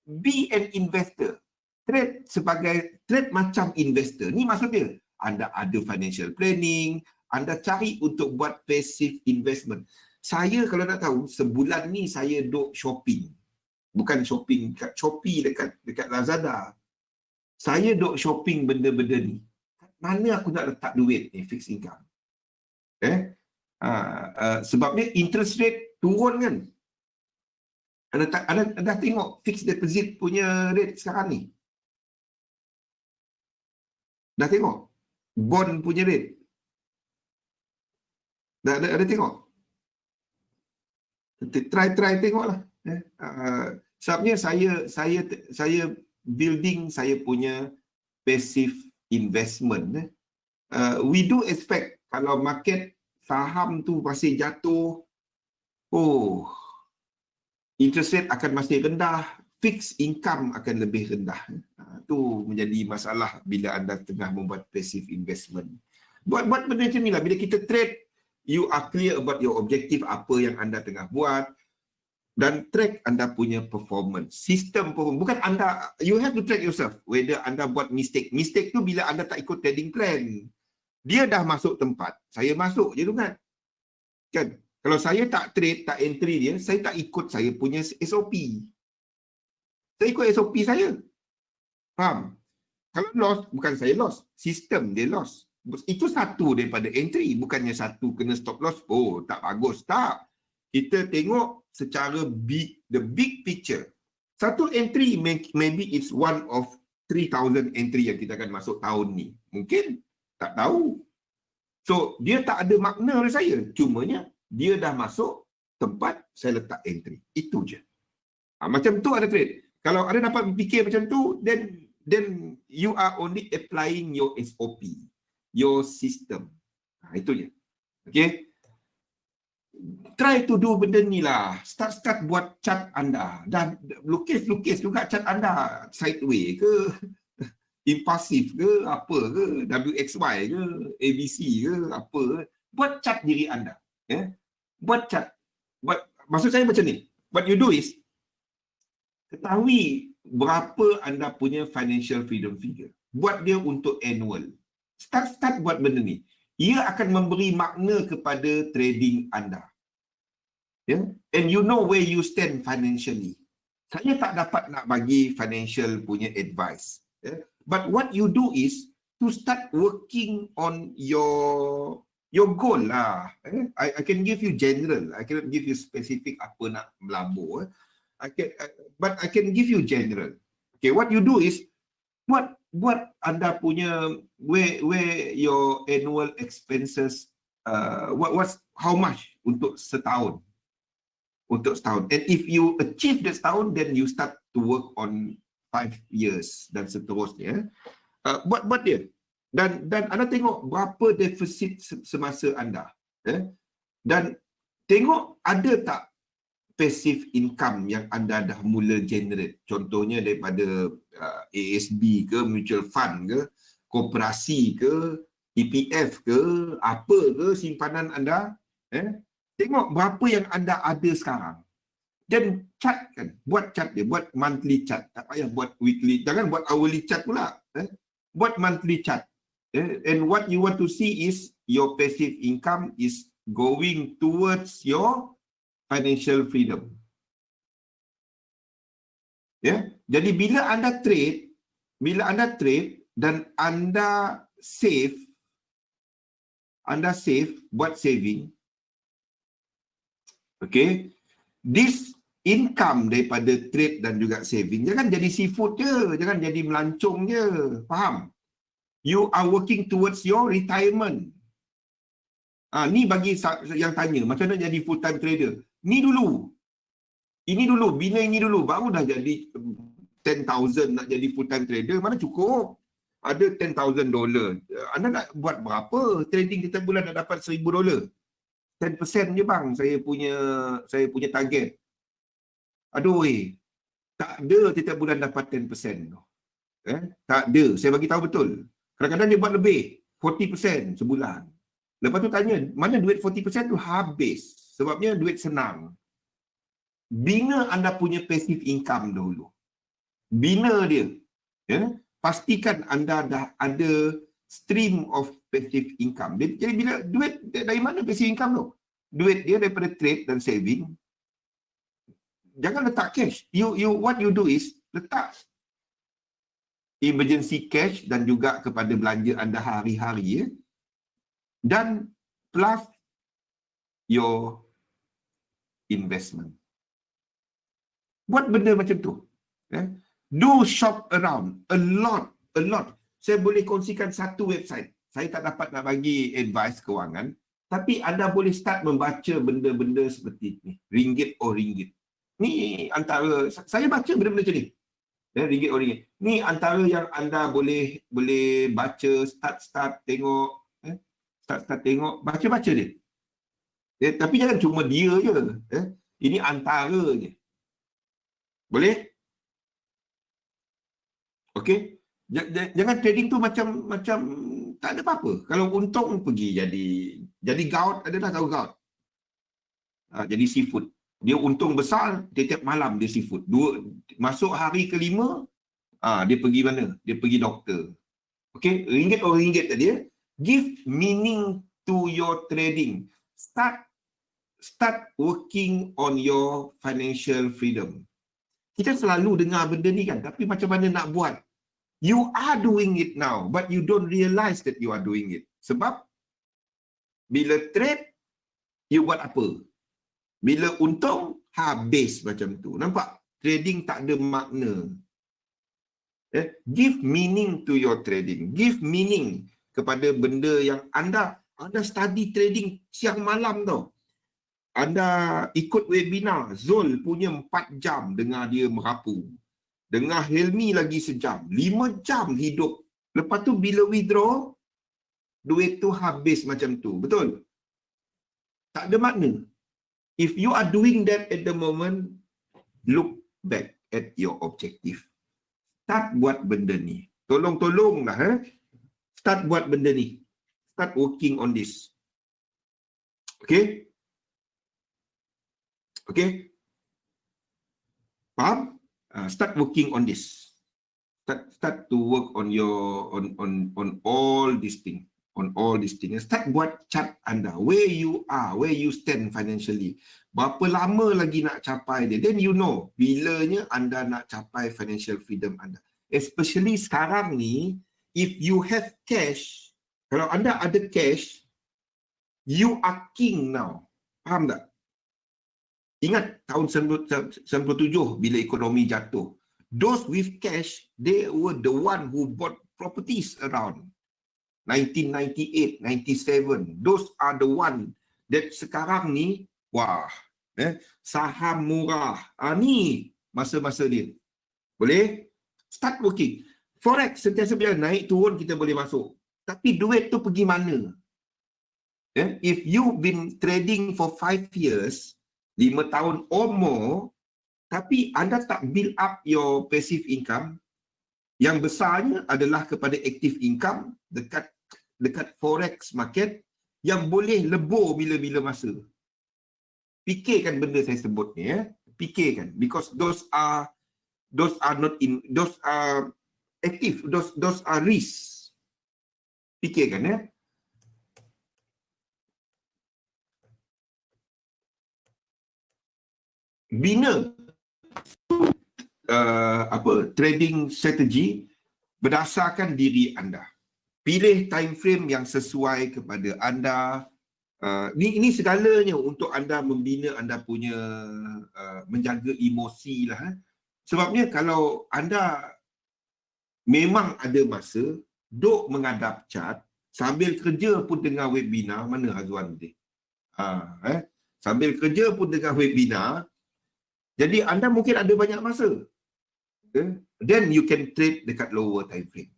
be an investor. Trade macam investor. Ni maksud dia. Anda ada financial planning, anda cari untuk buat passive investment. Saya kalau nak tahu, sebulan ni saya duk shopping. Bukan shopping kat Shopee, dekat Lazada. Saya duk shopping benda-benda ni. Mana aku nak letak duit ni, fixed income? Sebabnya interest rate turun kan. Anda dah tengok fixed deposit punya rate sekarang ni? Dah tengok? Bond punya rate? Ada tengok? Try tengoklah. Sebabnya saya building saya punya passive investment. We do expect kalau market saham tu masih jatuh, interest rate akan masih rendah, fixed income akan lebih rendah. Itu menjadi masalah bila anda tengah membuat passive investment. Buat benda macam ni lah. Bila kita trade, you are clear about your objective, apa yang anda tengah buat, dan track anda punya performance. Sistem performance. Bukan anda, you have to track yourself whether anda buat mistake. Mistake tu bila anda tak ikut trading plan. Dia dah masuk tempat, saya masuk je tu kan. Kalau saya tak trade, tak entry dia, saya tak ikut saya punya SOP. Saya ikut SOP saya. Faham? Kalau loss, bukan saya loss. Sistem dia loss. Itu satu daripada entry. Bukannya satu kena stop loss. Tak bagus. Tak. Kita tengok secara the big picture. Satu entry, maybe it's one of 3,000 entry yang kita akan masuk tahun ni. Mungkin. Tak tahu. So, dia tak ada makna oleh saya. Cumanya, dia dah masuk tempat saya letak entry. Itu je. Macam tu ada trade. Kalau ada dapat berfikir macam tu, then you are only applying your SOP, your system. Itu je. Okay? Try to do benda ni lah. Start buat chart anda. Dan lukis juga chart anda. Sideway ke, impulsif ke, apa ke, WXY ke, ABC ke, apa ke. Buat chart diri anda. Buat chart. Maksud saya macam ni. What you do is, ketahui berapa anda punya financial freedom figure. Buat dia untuk annual. Start buat benda ni. Ia akan memberi makna kepada trading anda. And you know where you stand financially. Saya tak dapat nak bagi financial punya advice. But what you do is to start working on your goal lah. I can give you general. I cannot give you specific apa nak melabur. But I can give you general. Okay, what you do is buat anda punya where your annual expenses how much untuk setahun. And if you achieve that setahun, then you start to work on 5 years dan seterusnya. Buat dia. Dan anda tengok berapa defisit semasa anda. Dan tengok ada tak passive income yang anda dah mula generate. Contohnya daripada ASB ke, mutual fund ke, koperasi ke, EPF ke, apa ke simpanan anda. Tengok berapa yang anda ada sekarang. Dan chart kan. Buat chart dia. Buat monthly chart. Tak payah buat weekly. Jangan buat hourly chart pula. Buat monthly chart. And what you want to see is your passive income is going towards your financial freedom. Jadi bila anda trade dan anda save buat saving, okay, this income daripada trade dan juga saving jangan jadi seafood je, jangan jadi melancong je, faham? You are working towards your retirement. Ni bagi yang tanya macam mana jadi full time trader. Ini dulu, bina ini dulu, baru dah jadi 10,000 nak jadi full time trader, mana cukup? Ada $10,000. Anda nak buat berapa? Trading setiap bulan nak dapat $1,000. 10% je bang, saya punya target. Aduh, tak ada setiap bulan dapat 10%. Tak ada, saya bagi tahu betul. Kadang-kadang dia buat lebih, 40% sebulan. Lepas tu tanya, mana duit 40% tu habis? Sebabnya duit senang. Bina anda punya passive income dulu. Bina dia. Pastikan anda dah ada stream of passive income. Jadi bila duit dari mana passive income tu? Duit dia daripada trade dan saving. jangan letak cash. What you do is letak emergency cash dan juga kepada belanja anda hari-hari, ya. Dan plus your investment. Buat benda macam tu. Do shop around a lot. Saya boleh kongsikan satu website. Saya tak dapat nak bagi advice kewangan, tapi anda boleh start membaca benda-benda seperti ni. Ringgit or ringgit. Ni antara, saya baca benda-benda macam ni. Ringgit or ringgit. Ni antara yang anda boleh baca, start tengok. Start tengok, baca-baca dia. Tapi jangan cuma dia je. Ini antara je. Boleh? Okey? Jangan trading tu macam tak ada apa-apa. Kalau untung pergi jadi gout, adalah tahu gout. Jadi seafood. Dia untung besar, tiap malam dia seafood. Masuk hari ke-5, dia pergi mana? Dia pergi doktor. Okey, ringgit or ringgit tadi. Give meaning to your trading. Start working on your financial freedom. Kita selalu dengar benda ni kan, tapi macam mana nak buat? You are doing it now, but you don't realize that you are doing it. Sebab bila trade, you buat apa? Bila untung, habis macam tu. Nampak? Trading tak ada makna. Give meaning to your trading. Give meaning kepada benda yang anda study trading siang malam tau. Anda ikut webinar, Zul punya 4 jam dengar dia merapu. Dengar Helmi lagi sejam. 5 jam hidup. Lepas tu bila withdraw, duit tu habis macam tu. Betul? Tak ada makna. If you are doing that at the moment, look back at your objective. Start buat benda ni. Tolong-tolonglah. Start buat benda ni. Start working on this. Okay? Okay? Faham? Start working on this. Start to work on your on all these things. On all these things. Start buat chart anda. Where you are, where you stand financially. Berapa lama lagi nak capai dia. Then you know bilanya anda nak capai financial freedom anda. Especially sekarang ni, if you have cash, kalau anda ada cash, you are king now. Faham tak? Ingat tahun 97 bila ekonomi jatuh. Those with cash, they were the one who bought properties around 1998, 97. Those are the one that sekarang ni, wah, saham murah. Ni masa-masa dia. Boleh? Start working. Forex sentiasa bila naik turun kita boleh masuk. Tapi duit tu pergi mana? If you've been trading for 5 years, 5 tahun or more, tapi anda tak build up your passive income, yang besarnya adalah kepada active income dekat forex market yang boleh lebur bila-bila masa. Fikirkan benda saya sebut ni, fikirkan, because those are active, those are risks. Fikirkan, bina trading strategi berdasarkan diri anda. Pilih time frame yang sesuai kepada anda. Ini segalanya untuk anda membina anda punya menjaga emosi lah. Sebabnya kalau anda memang ada masa duk menghadap chart sambil kerja pun dengar webinar, mana Hazwan ni? Sambil kerja pun dengar webinar. Jadi anda mungkin ada banyak masa. Then you can trade dekat lower time frame.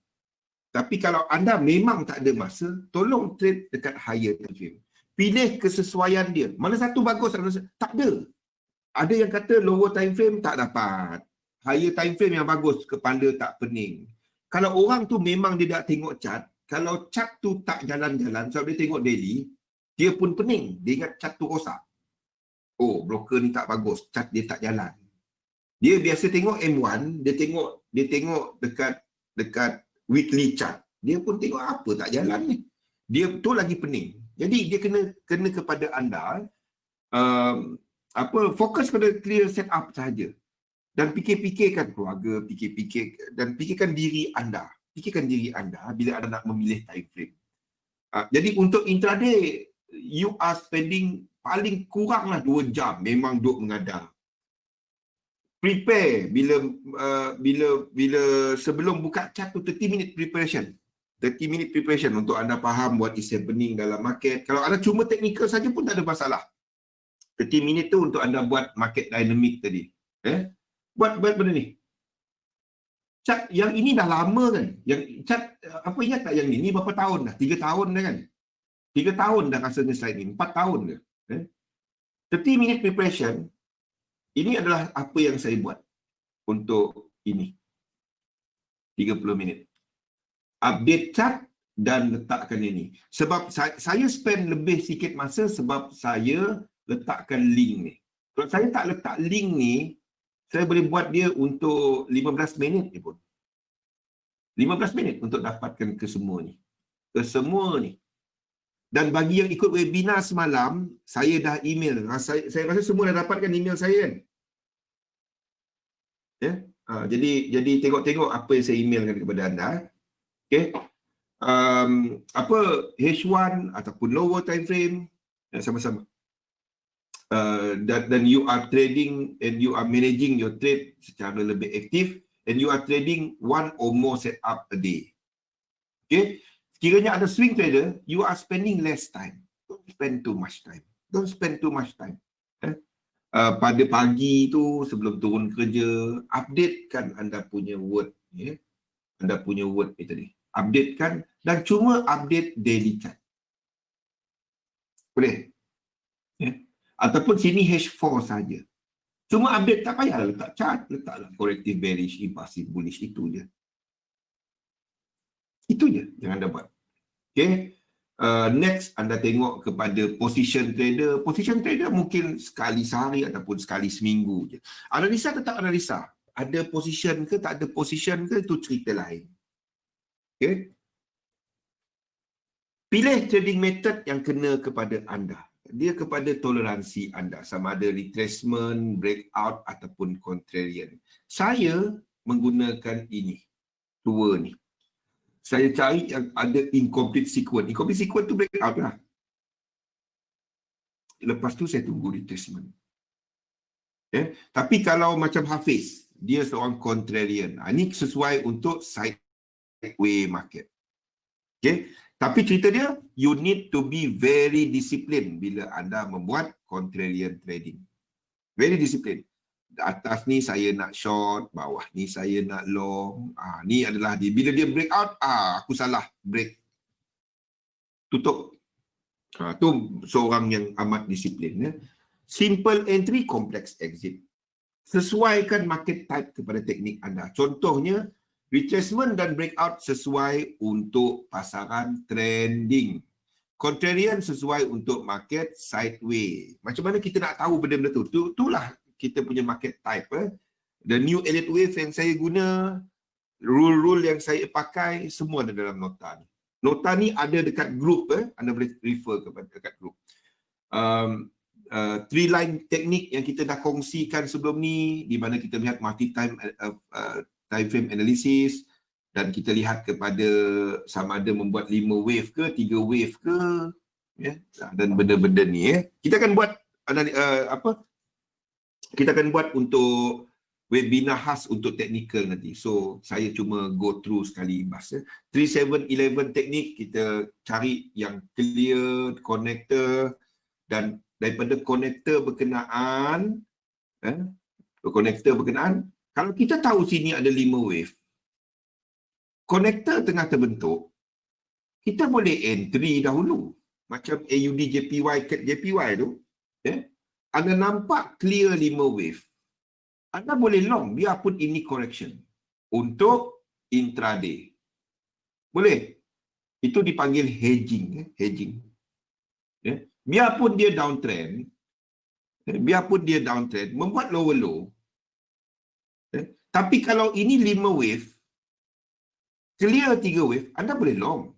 Tapi kalau anda memang tak ada masa, tolong trade dekat higher time frame. Pilih kesesuaian dia. Mana satu bagus, tak ada. Ada yang kata lower time frame tak dapat. Higher time frame yang bagus, kepala tak pening. Kalau orang tu memang dia tak tengok chart, kalau chart tu tak jalan-jalan, sebab dia tengok daily, dia pun pening. Dia ingat chart tu rosak. Oh, broker ni tak bagus, chart dia tak jalan. Dia biasa tengok M1, dia tengok dekat weekly chart. Dia pun tengok apa tak jalan ni. Dia betul lagi pening. Jadi dia kena kepada anda fokus pada clear setup sahaja. Dan fikir-fikirkan keluarga, dan fikirkan diri anda. Fikirkan diri anda bila anda nak memilih time frame. Jadi untuk intraday, you are spending paling kuranglah 2 jam memang duk mengadar. Prepare bila sebelum buka chart tu 30 minute preparation. 30 minute preparation untuk anda faham what is happening dalam market. Kalau anda cuma technical saja pun tak ada masalah. 30 minit tu untuk anda buat market dynamic tadi. Buat benda ni. Chart yang ini dah lama kan. Yang chart ingat tak yang ni? Ni berapa tahun dah? 3 tahun dah kan? 3 tahun dah rasanya slide ni. 4 tahun dah. 30 minute preparation. Ini adalah apa yang saya buat untuk ini. 30 minit. Update chart dan letakkan ini. Sebab saya spend lebih sikit masa sebab saya letakkan link ni. Kalau saya tak letak link ni, saya boleh buat dia untuk 15 minit ni pun. 15 minit untuk dapatkan ke semua ni. Ke semua ni. Dan bagi yang ikut webinar semalam, saya dah email. Saya rasa semua dah dapatkan email saya kan? Jadi tengok-tengok apa yang saya emailkan kepada anda. Okay. H1 ataupun lower time frame sama-sama. Dan you are trading and you are managing your trade secara lebih aktif and you are trading 1 or more setup a day. Okay. Sekiranya ada swing trader, you are spending less time. Don't spend too much time. Don't spend too much time. Pada pagi tu sebelum turun kerja, updatekan anda punya word. Anda punya word ni tadi. Updatekan dan cuma update daily chart. Boleh? Ataupun sini H4 saja. Cuma update, tak payah letak chart, letaklah corrective bearish, impulsive bullish, itu je. Itu je yang anda buat. Okay. Next, anda tengok kepada position trader. Position trader mungkin sekali sehari ataupun sekali seminggu je. Analisa tetap analisa. Ada position ke, tak ada position ke, itu cerita lain. Okay. Pilih trading method yang kena kepada anda. Dia kepada toleransi anda. Sama ada retracement, breakout ataupun contrarian. Saya menggunakan ini. 2 ni. Saya cari yang ada incomplete sequence. Incomplete sequence tu breakout lah. Lepas tu saya tunggu retracement. Tapi kalau macam Hafiz, dia seorang contrarian. Ini sesuai untuk sideway market. Okay. Tapi cerita dia, you need to be very disciplined bila anda membuat contrarian trading. Very disciplined. Atas ni saya nak short, bawah ni saya nak long. Ni adalah dia. Bila dia break out, aku salah break. Tutup. Tu seorang yang amat disiplin. Simple entry, complex exit. Sesuaikan market type kepada teknik anda. Contohnya, retracement dan breakout sesuai untuk pasaran trending. Contrarian sesuai untuk market sideway. Macam mana kita nak tahu benda-benda tu? Itulah kita punya market type. The new elite wave yang saya guna, rule-rule yang saya pakai, semua ada dalam nota ni. Nota ni ada dekat group. Anda boleh refer kepada dekat group. 3 line teknik yang kita dah kongsikan sebelum ni, di mana kita lihat multi-time time frame analysis dan kita lihat kepada sama ada membuat 5 wave ke, 3 wave ke, dan benda-benda ni. Kita akan buat kita akan buat untuk webinar khas untuk technical nanti. So, saya cuma go through sekali imbas. 3711 teknik, kita cari yang clear, connector, dan daripada connector berkenaan, kalau kita tahu sini ada 5 wave, connector tengah terbentuk, kita boleh entry dahulu. Macam AUD JPY, cat JPY tu, anda nampak clear 5 wave. Anda boleh long, biarpun ini correction. Untuk intraday. Boleh. Itu dipanggil hedging. Hedging. Biarpun dia downtrend, membuat lower low. Tapi kalau ini 5 wave, clear 3 wave, anda boleh long.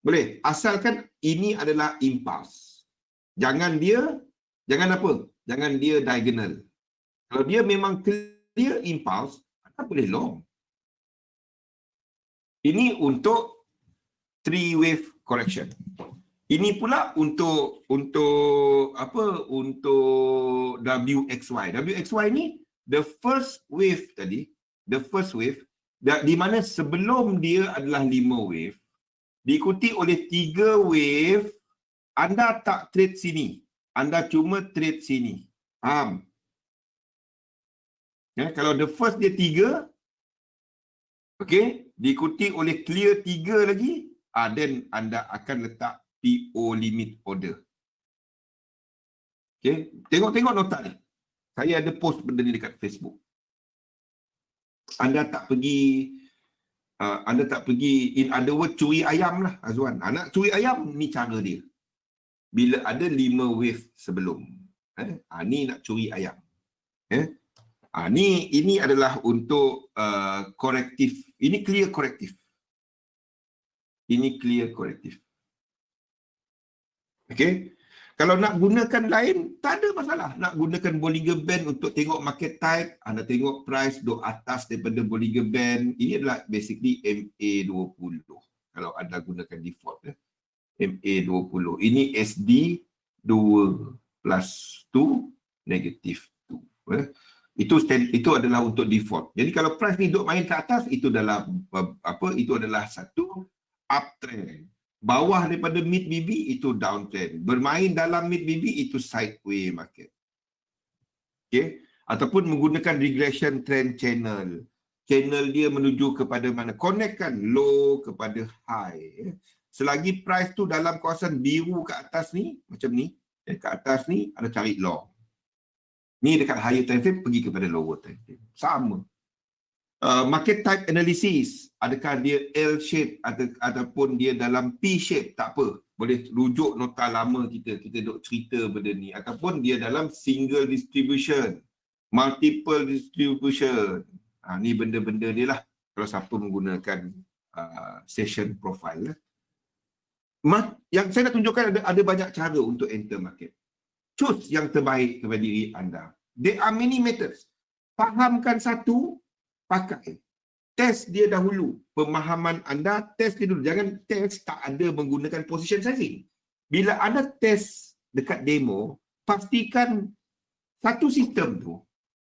Boleh. Asalkan ini adalah impulse. Jangan dia Jangan apa? Jangan dia diagonal. Kalau dia memang clear impulse, anda boleh long. Ini untuk 3 wave correction. Ini pula untuk apa? Untuk WXY. WXY ni the first wave tadi, di mana sebelum dia adalah 5 wave, diikuti oleh 3 wave, anda tak trade sini. Anda cuma trade sini. Faham? Ya, kalau the first dia 3, okey, diikuti oleh clear 3 lagi, then anda akan letak PO limit order. Okey, tengok nota ni. Saya ada post benda ni dekat Facebook. Anda tak pergi, in other words, curi ayam lah, Azwan. Nak curi ayam, ni cara dia. Bila ada 5 wave sebelum. Ni nak curi ayam. Ini adalah untuk korektif. Ini clear korektif. Okey. Kalau nak gunakan lain, tak ada masalah. Nak gunakan Bollinger Band untuk tengok market type, anda tengok price duduk atas daripada Bollinger Band. Ini adalah basically MA20. Kalau anda gunakan default. MA20. Ini SD 2 plus 2, negative 2. Itu adalah untuk default. Jadi kalau price ni duduk main ke atas, itu dalam itu adalah satu uptrend. Bawah daripada mid BB itu downtrend. Bermain dalam mid BB itu sideway market. Okey, ataupun menggunakan regression trend channel. Channel dia menuju kepada mana? Connectkan low kepada high. Selagi price tu dalam kawasan biru ke atas ni, macam ni, ke atas ni, anda cari long. Ni dekat higher time frame, pergi kepada lower time frame. Sama. Market type analysis, adakah dia L shape ataupun dia dalam P shape, tak apa, boleh rujuk nota lama kita duk cerita benda ni, ataupun dia dalam single distribution, multiple distribution. Ni benda-benda dia lah kalau siapa menggunakan session profile. Yang saya nak tunjukkan ada banyak cara untuk enter market. Choose yang terbaik kepada diri anda. There are many methods. Fahamkan satu, pakai. Test dia dahulu. Pemahaman anda, test dia dulu. Jangan test tak ada menggunakan position sizing. Bila anda test dekat demo, pastikan satu sistem tu,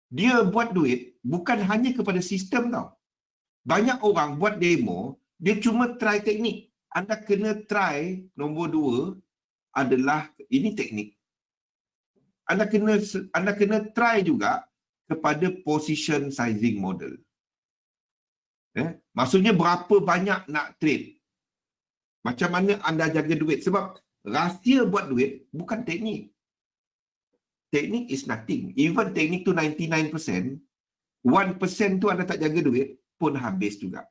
dia buat duit bukan hanya kepada sistem tau. Banyak orang buat demo, dia cuma try teknik. Anda kena try nombor 2 adalah, ini teknik. Anda kena try juga kepada position sizing model. Maksudnya berapa banyak nak trade. Macam mana anda jaga duit. Sebab rahsia buat duit bukan teknik. Teknik is nothing. Even teknik tu 99%, 1% tu anda tak jaga duit pun habis juga.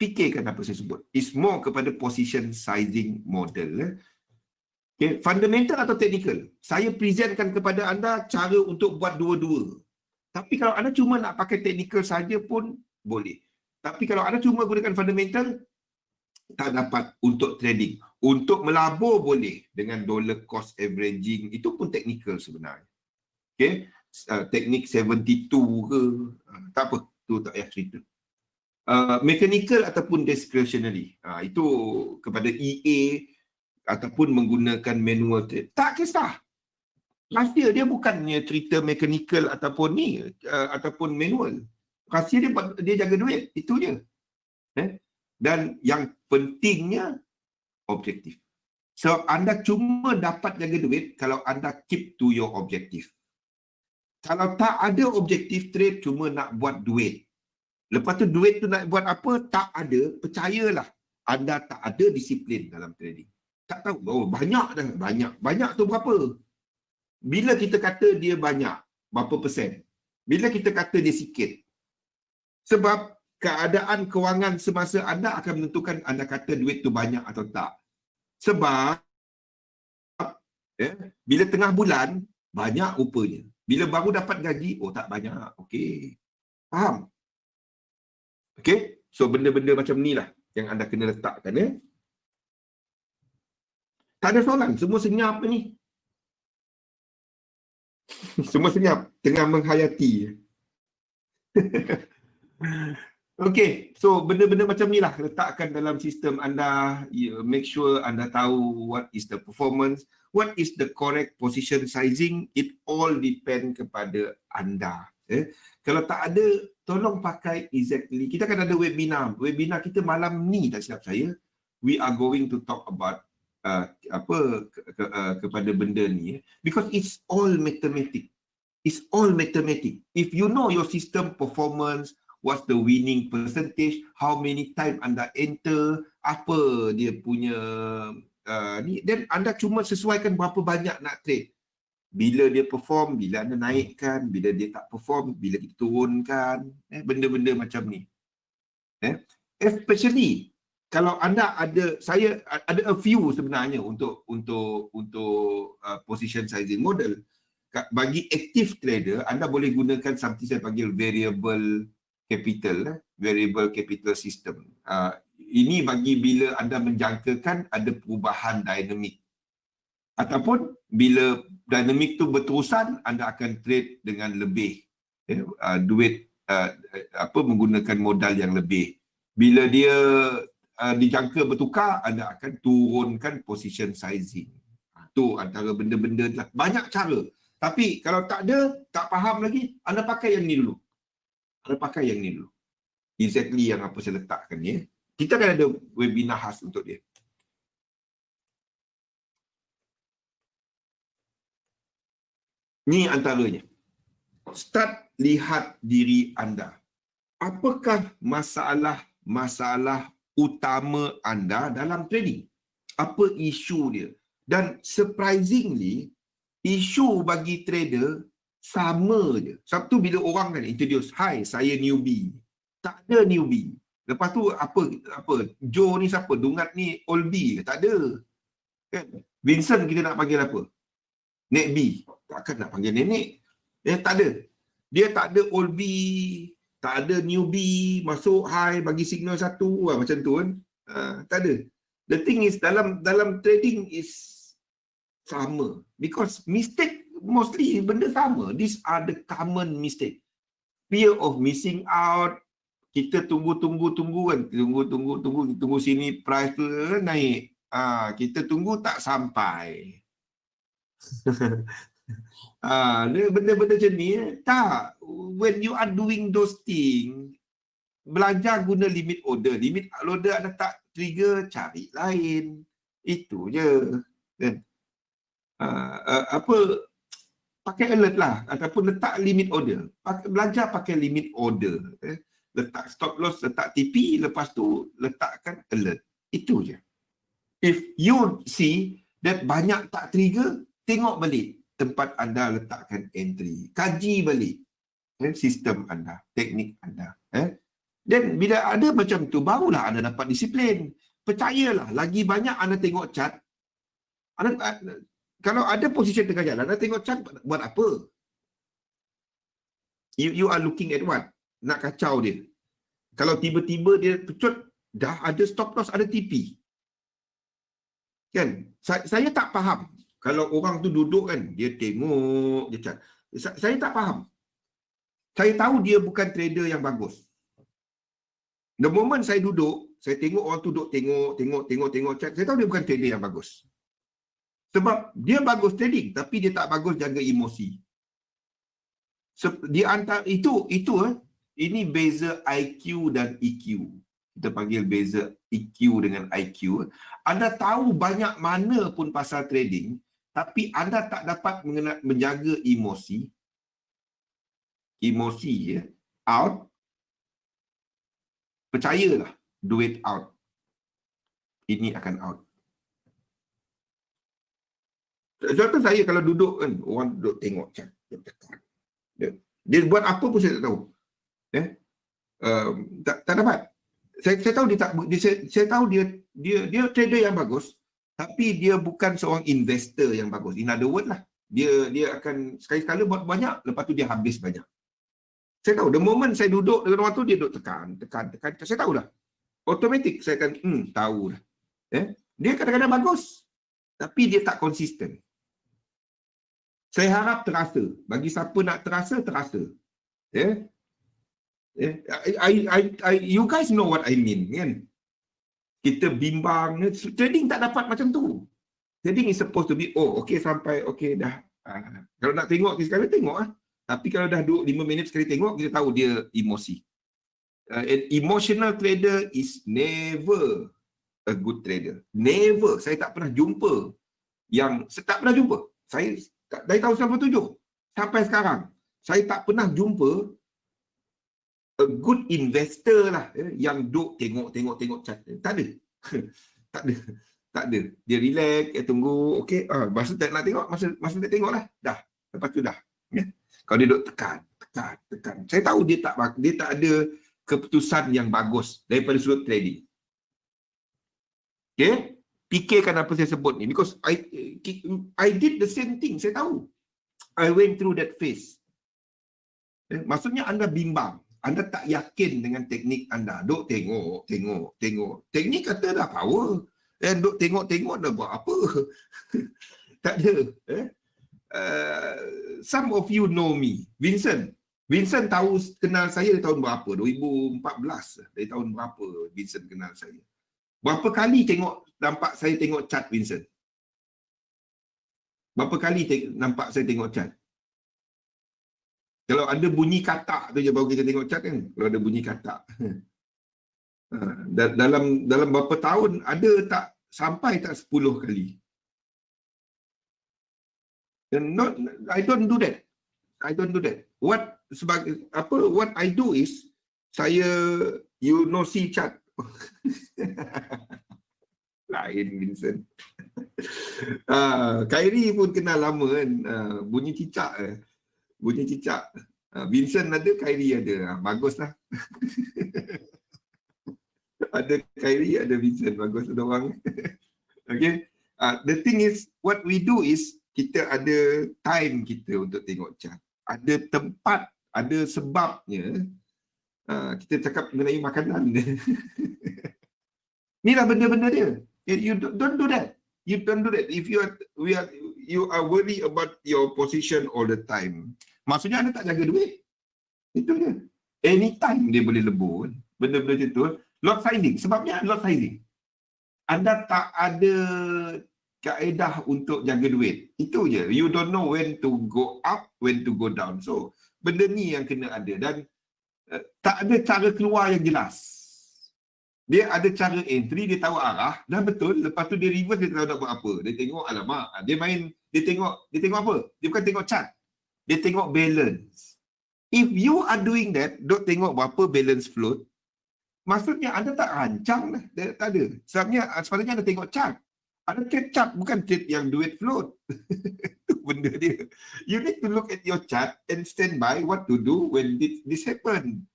Fikirkan apa saya sebut. It's more kepada position sizing model. Okay. Fundamental atau technical. Saya presentkan kepada anda cara untuk buat dua-dua. Tapi kalau anda cuma nak pakai technical saja pun boleh. Tapi kalau anda cuma gunakan fundamental, tak dapat untuk trading. Untuk melabur boleh dengan dollar cost averaging. Itu pun technical sebenarnya. Okay. Teknik 72 ke. Tak apa. Itu tak payah cerita. Mechanical ataupun discretionary. Itu kepada EA ataupun menggunakan manual trade. Tak kisah. Rahsia dia bukannya cerita mechanical ataupun ni ataupun manual. Rahsia dia jaga duit, itu je. Dan yang pentingnya objektif. So anda cuma dapat jaga duit kalau anda keep to your objective. Kalau tak ada objektif trade, cuma nak buat duit. Lepas tu duit tu nak buat apa? Tak ada, percayalah. Anda tak ada disiplin dalam trading. Tak tahu, banyak dah, banyak tu berapa? Bila kita kata dia banyak, berapa persen? Bila kita kata dia sikit? Sebab keadaan kewangan semasa anda akan menentukan anda kata duit tu banyak atau tak. Sebab bila tengah bulan, banyak rupanya. Bila baru dapat gaji, tak banyak. Okey. Faham? Okey? So benda-benda macam ni lah yang anda kena letakkan. Tak ada soalan, semua senyap ni. Semua senyap, tengah menghayati. Okay, so benda-benda macam ni lah letakkan dalam sistem anda. Make sure anda tahu what is the performance, what is the correct position sizing. It all depend kepada anda. Kalau tak ada, tolong pakai exactly. Kita akan ada webinar. Webinar kita malam ni, tak silap saya. We are going to talk about kepada benda ni. Because it's all mathematics. It's all mathematics. If you know your system performance, what's the winning percentage, how many time anda enter, apa dia punya ni, then anda cuma sesuaikan berapa banyak nak trade. Bila dia perform, bila anda naikkan, bila dia tak perform, bila kita turunkan, benda-benda macam ni. Especially kalau anda ada, saya ada a few sebenarnya untuk position sizing model. Bagi active trader, anda boleh gunakan something saya panggil variable capital system. Ini bagi bila anda menjangkakan ada perubahan dinamik. Ataupun bila dinamik tu berterusan, anda akan trade dengan lebih duit, menggunakan modal yang lebih. Bila dia dijangka bertukar, anda akan turunkan position sizing. Itu antara benda-benda lah. Banyak cara. Tapi kalau tak ada, tak faham lagi, anda pakai yang ni dulu. Exactly yang apa saya letakkan ni. Kita akan ada webinar khas untuk dia. Ni antaranya. Start lihat diri anda. Apakah masalah utama anda dalam trading? Apa isu dia? Dan surprisingly, isu bagi trader sama je. Sebab tu bila orang kan introduce, "Hai, saya newbie." Tak ada newbie. Lepas tu apa Joe ni siapa? Dungat ni old B ke? Tak ada. Kan? Vincent kita nak panggil apa? Nek B. Takkan nak panggil nenek. Tak ada. Dia tak ada old B, tak ada newbie, masuk hai, bagi signal satu, macam tu kan. Tak ada. The thing is, dalam trading is sama. Because mistake, mostly benda sama. These are the common mistake. Fear of missing out. Kita tunggu kan. Tunggu sini price tu naik. Kita tunggu tak sampai. Benda-benda macam ni. Tak. When you are doing those things, belajar guna limit order. Limit order anda tak trigger, cari lain. Itu je. Kan? Pakai alert lah. Ataupun letak limit order. Belajar pakai limit order. Letak stop loss, letak TP. Lepas tu letakkan alert. Itu je. If you see that banyak tak trigger, tengok balik tempat anda letakkan entry. Kaji balik sistem anda, teknik anda. Dan bila ada macam tu, barulah anda dapat disiplin. Percayalah, lagi banyak anda tengok chart. Kalau ada posisi tengah jalan, anda tengok chart buat apa? You are looking at what? Nak kacau dia. Kalau tiba-tiba dia pecut, dah ada stop loss, ada TP. Kan? Saya tak faham. Kalau orang tu duduk kan, dia tengok je chart. Saya tak faham. Saya tahu dia bukan trader yang bagus. The moment saya duduk, saya tengok orang tu duduk tengok chart, saya tahu dia bukan trader yang bagus. Sebab dia bagus trading, tapi dia tak bagus jaga emosi. Di antara ini beza IQ dan EQ. Kita panggil beza EQ dengan IQ. Anda tahu banyak mana pun pasal trading, tapi anda tak dapat menjaga emosi. Out. Percayalah, duit out. Ini akan out. Contoh saya kalau duduk kan, orang duduk tengok chart, dia tekan. Dia buat apa pun saya tak tahu. Tak dapat. Saya tahu dia tak, saya tahu dia trader yang bagus, tapi dia bukan seorang investor yang bagus. In other word lah, dia akan sekali-sekala buat banyak, lepas tu dia habis banyak. Saya tahu, the moment saya duduk dengan orang tu, dia duduk tekan. Saya tahu dah. Automatik saya akan tahu dah. Dia kadang-kadang bagus, tapi dia tak konsisten. Saya harap terasa. Bagi siapa nak terasa, terasa. Yeah? Yeah? You guys know what I mean, kan? Kita bimbang, trading tak dapat macam tu. Trading is supposed to be, oh, okay, sampai, okay, dah. Kalau nak tengok sekali, tengok lah. Tapi kalau dah duduk 5 minit sekali tengok, kita tahu dia emosi. An emotional trader is never a good trader. Never. Saya tak pernah jumpa tak pernah jumpa. Saya dari tahun 97 sampai sekarang, saya tak pernah jumpa a good investor lah yang duk tengok chart. Tak ada. tak ada. Dia relax, dia tunggu, okey, masa tak nak tengok, masa tak tengok lah. Dah. Lepas tu dah. Ya. Kalau dia duk tekan. Saya tahu dia tak ada keputusan yang bagus daripada sudut trading. Okay? Fikirkan apa saya sebut ni. Because I did the same thing. Saya tahu. I went through that phase. Maksudnya anda bimbang. Anda tak yakin dengan teknik anda. Duk tengok. Teknik kata dah power. Dan duk tengok dah buat apa. Tak ada. Some of you know me. Vincent tahu, kenal saya dari tahun berapa? 2014. Dari tahun berapa Vincent kenal saya? Berapa kali nampak saya tengok chart Vincent? Berapa kali nampak saya tengok chart? Kalau ada bunyi katak tu je baru kita tengok chart kan? Kalau ada bunyi katak. Dalam berapa tahun ada tak sampai tak 10 kali? I don't do that. What I do is see chart. Lain Vincent. Khairi pun kenal lama kan. Bunyi cicak. Vincent ada, Khairi ada. Baguslah. Ada Khairi, ada Vincent. Bagus ada orang. Okay. The thing is, what we do is kita ada time kita untuk tengok chart. Ada tempat, ada sebabnya. Kita cakap mengenai makanan. Inilah benda-benda dia. You don't do that. If you are worried about your position all the time, maksudnya anda tak jaga duit. Itu je. Anytime dia boleh lebur. Benda-benda itu. Lot sizing. Sebabnya lot sizing. Anda tak ada kaedah untuk jaga duit. Itu je. You don't know when to go up, when to go down. So, benda ni yang kena ada. Dan tak ada cara keluar yang jelas. Dia ada cara entry, dia tahu arah, dah betul. Lepas tu dia reverse, dia tahu nak buat apa. Dia tengok, alamak. Dia tengok apa? Dia bukan tengok chart. Dia tengok balance. If you are doing that, duk tengok berapa balance float, maksudnya anda tak rancang lah. Tak ada. Sepatutnya anda tengok chart. Anda trade chart, bukan trade yang duit float. Itu benda dia. You need to look at your chart and stand by what to do when this happen.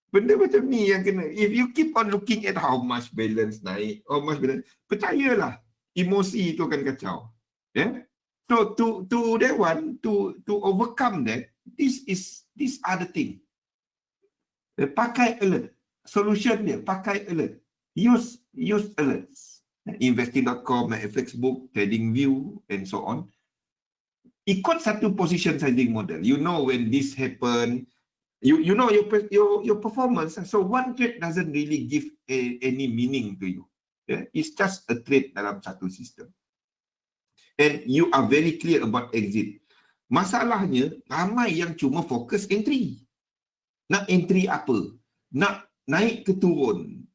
Benda macam ni yang kena. If you keep on looking at how much balance naik, percayalah, emosi itu akan kacau. Yeah? So to that one, to overcome that, these are the thing. Pakai alert. Solution dia, pakai alert. Use alerts. Investing.com, FXbook, TradingView, and so on. Ikut satu position sizing model. You know when this happen, you know your performance. So one trade doesn't really give any meaning to you. Yeah? It's just a trade dalam satu sistem. And you are very clear about exit. Masalahnya, ramai yang cuma fokus entry. Nak entry apa? Nak naik ke turun.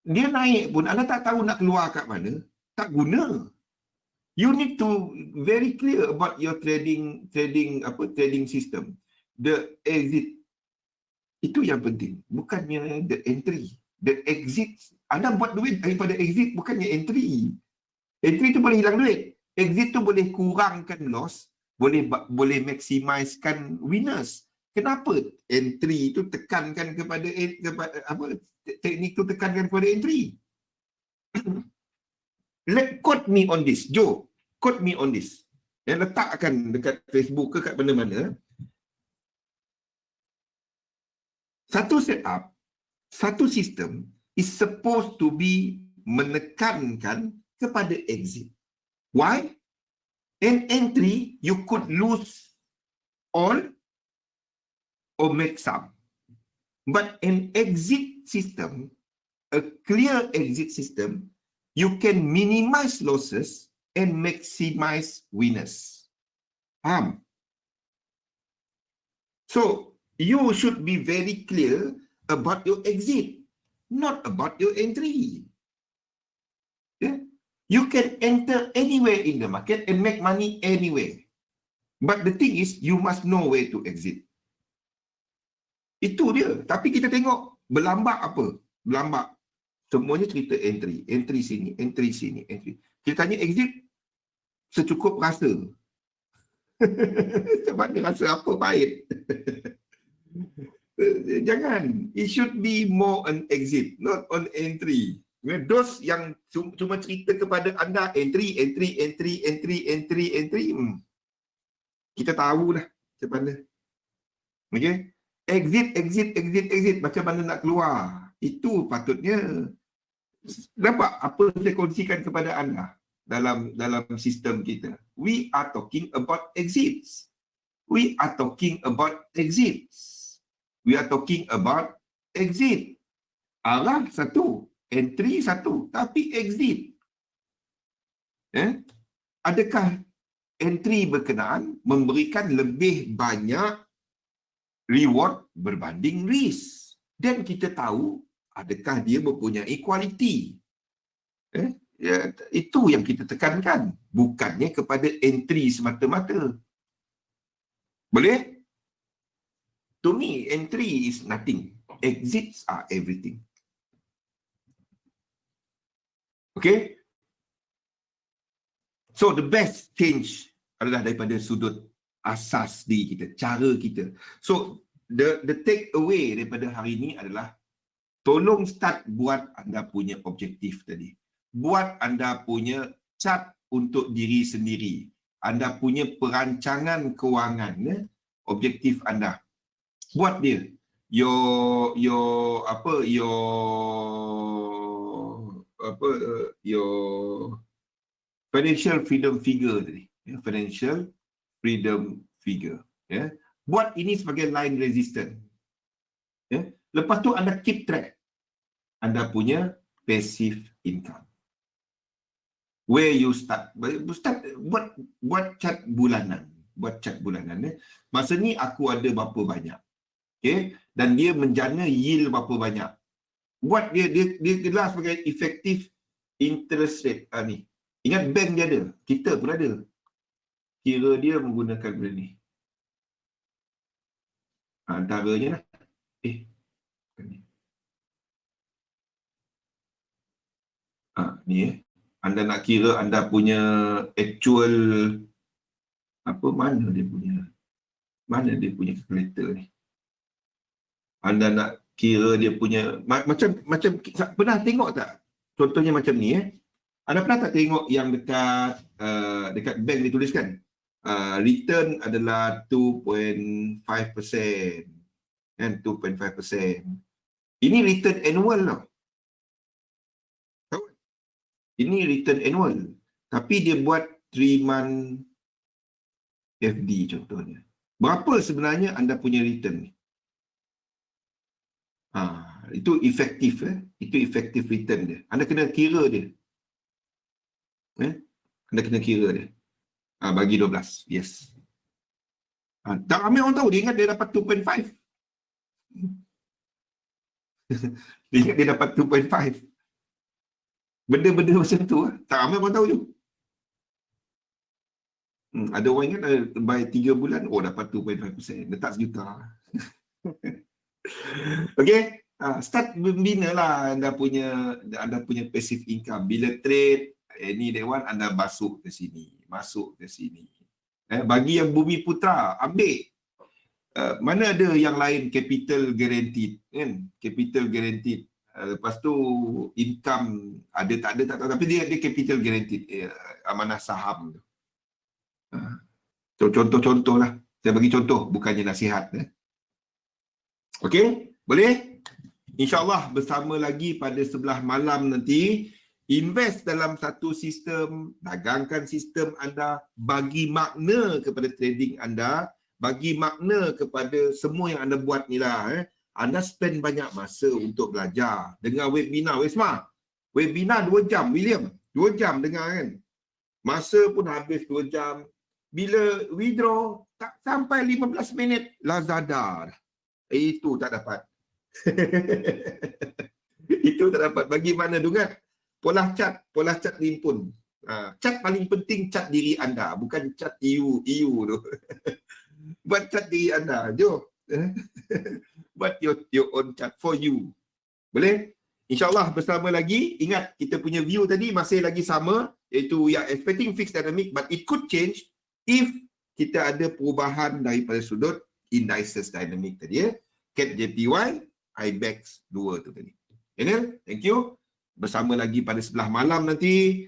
Dia naik pun, anda tak tahu nak keluar kat mana, tak guna. You need to very clear about your trading system. The exit. Itu yang penting. Bukannya the entry. The exit. Anda buat duit daripada exit, bukannya entry. Entry tu boleh hilang duit. Exit tu boleh kurangkan loss, boleh maximizekan winners. Kenapa entry tu tekankan kepada teknik tu tekankan kepada entry? Quote me on this, Joe. Quote me on this. Yang letakkan dekat Facebook ke kat mana-mana. Satu setup, satu sistem is supposed to be menekankan kepada exit. Why? An entry, you could lose all or make some. But an exit system, a clear exit system, you can minimize losses and maximize winners. Faham? So, you should be very clear about your exit, not about your entry. Yeah? You can enter anywhere in the market and make money anywhere. But the thing is, you must know where to exit. Itu dia. Tapi kita tengok berlambak apa? Berlambak. Semuanya cerita entry. Entry sini, entry sini, entry. Kita tanya exit, secukup rasa. Sebab dia rasa apa pahit. Jangan. It should be more on exit, not on entry. Those yang cuma cerita kepada anda entry. Kita tahulah macam mana. Okay? Exit. Macam mana nak keluar. Itu patutnya. Nampak apa saya kongsikan kepada anda dalam sistem kita. We are talking about exits. We are talking about exit. Arah satu. Entry satu. Tapi exit. Adakah entry berkenaan memberikan lebih banyak reward berbanding risk? Dan kita tahu adakah dia mempunyai quality. Ya, itu yang kita tekankan. Bukannya kepada entry semata-mata. Boleh? To me, entry is nothing. Exits are everything. Okay? So, the best change adalah daripada sudut asas diri kita, cara kita. So, the take away daripada hari ini adalah tolong start buat anda punya objektif tadi. Buat anda punya chart untuk diri sendiri. Anda punya perancangan kewangan, objektif anda. Buat dia. Your financial freedom figure tadi. Financial freedom figure. Buat ini sebagai line resistance. Lepas tu anda keep track. Anda punya passive income. Where you start. Buat chart bulanan. Masa ni aku ada berapa banyak. Okay? Dan dia menjana yield berapa banyak. Buat dia gelar sebagai effective interest rate. Ni. Ingat bank dia ada. Kita pun ada. Kira dia menggunakan benda ni. Antaranya lah. Ni anda nak kira anda punya actual mana dia punya calculator ni. Anda nak kira dia punya macam pernah tengok tak? Contohnya macam ni Anda pernah tak tengok yang dekat bank dituliskan return adalah 2.5%. Kan 2.5%. Ini return annual tau. Ini return annual. Tapi dia buat 3 month FD contohnya. Berapa sebenarnya anda punya return ni? Itu efektif. Itu efektif return dia. Anda kena kira dia. Anda kena kira dia. Bagi 12. Yes. Tak ramai orang tahu. Dia ingat dia dapat 2.5. Dia ingat dia dapat 2.5. Benda-benda macam tu tak ramai orang tahu je. Ada orang ingat by 3 bulan dapat 2.5%, letak sejuta. Okay, start membina lah anda punya passive income. Bila trade any day one anda masuk ke sini. Bagi yang Bumi Putra ambil. Mana ada yang lain capital guaranteed kan? Capital guaranteed. Lepas tu income ada tak tahu, tapi dia capital guaranteed, amanah saham tu. So, contoh-contoh lah. Saya bagi contoh, bukannya nasihat. Okey, boleh? InsyaAllah bersama lagi pada sebelah malam nanti Invest dalam satu sistem, dagangkan sistem anda, bagi makna kepada trading anda, bagi makna kepada semua yang anda buat ni lah. Anda spend banyak masa untuk belajar. Dengar webinar, Wisma. Webinar 2 jam, William. 2 jam dengar kan. Masa pun habis 2 jam. Bila withdraw, tak sampai 15 minit, Lazada. Itu tak dapat. Itu tak dapat. Bagi mana tu kan? Pola cat himpun. Cat paling penting cat diri anda, bukan cat EU tu. Buat cat diri anda, jom. Buat your own cat for you. Boleh? InsyaAllah bersama lagi. Ingat, kita punya view tadi masih lagi sama, iaitu we are expecting fixed dynamic, but it could change if kita ada perubahan daripada sudut indices dynamic tadi. CAT JPY, IBEX 2 tu tadi. Enel, thank you. Bersama lagi pada sebelah malam nanti.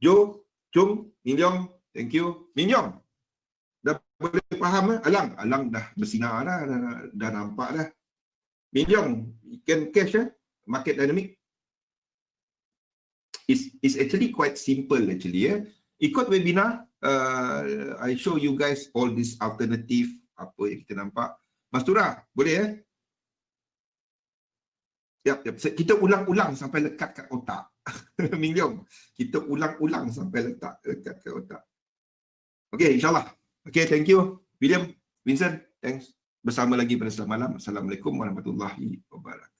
Jo, Chung, Min Leong, thank you. Min Leong, dah boleh faham? Alang dah bersinar dah nampak dah. Min Leong, can cash market dynamic. It's actually quite simple actually. Ikut webinar, I show you guys all this alternative, apa yang kita nampak. Mas Tura, boleh Yap. Kita ulang-ulang sampai lekat kat otak. Min Leong, kita ulang-ulang sampai lekat kat otak. Okay, insyaAllah. Okay, thank you. William, Vincent, thanks. Bersama lagi pada sebelah malam. Assalamualaikum warahmatullahi wabarakatuh.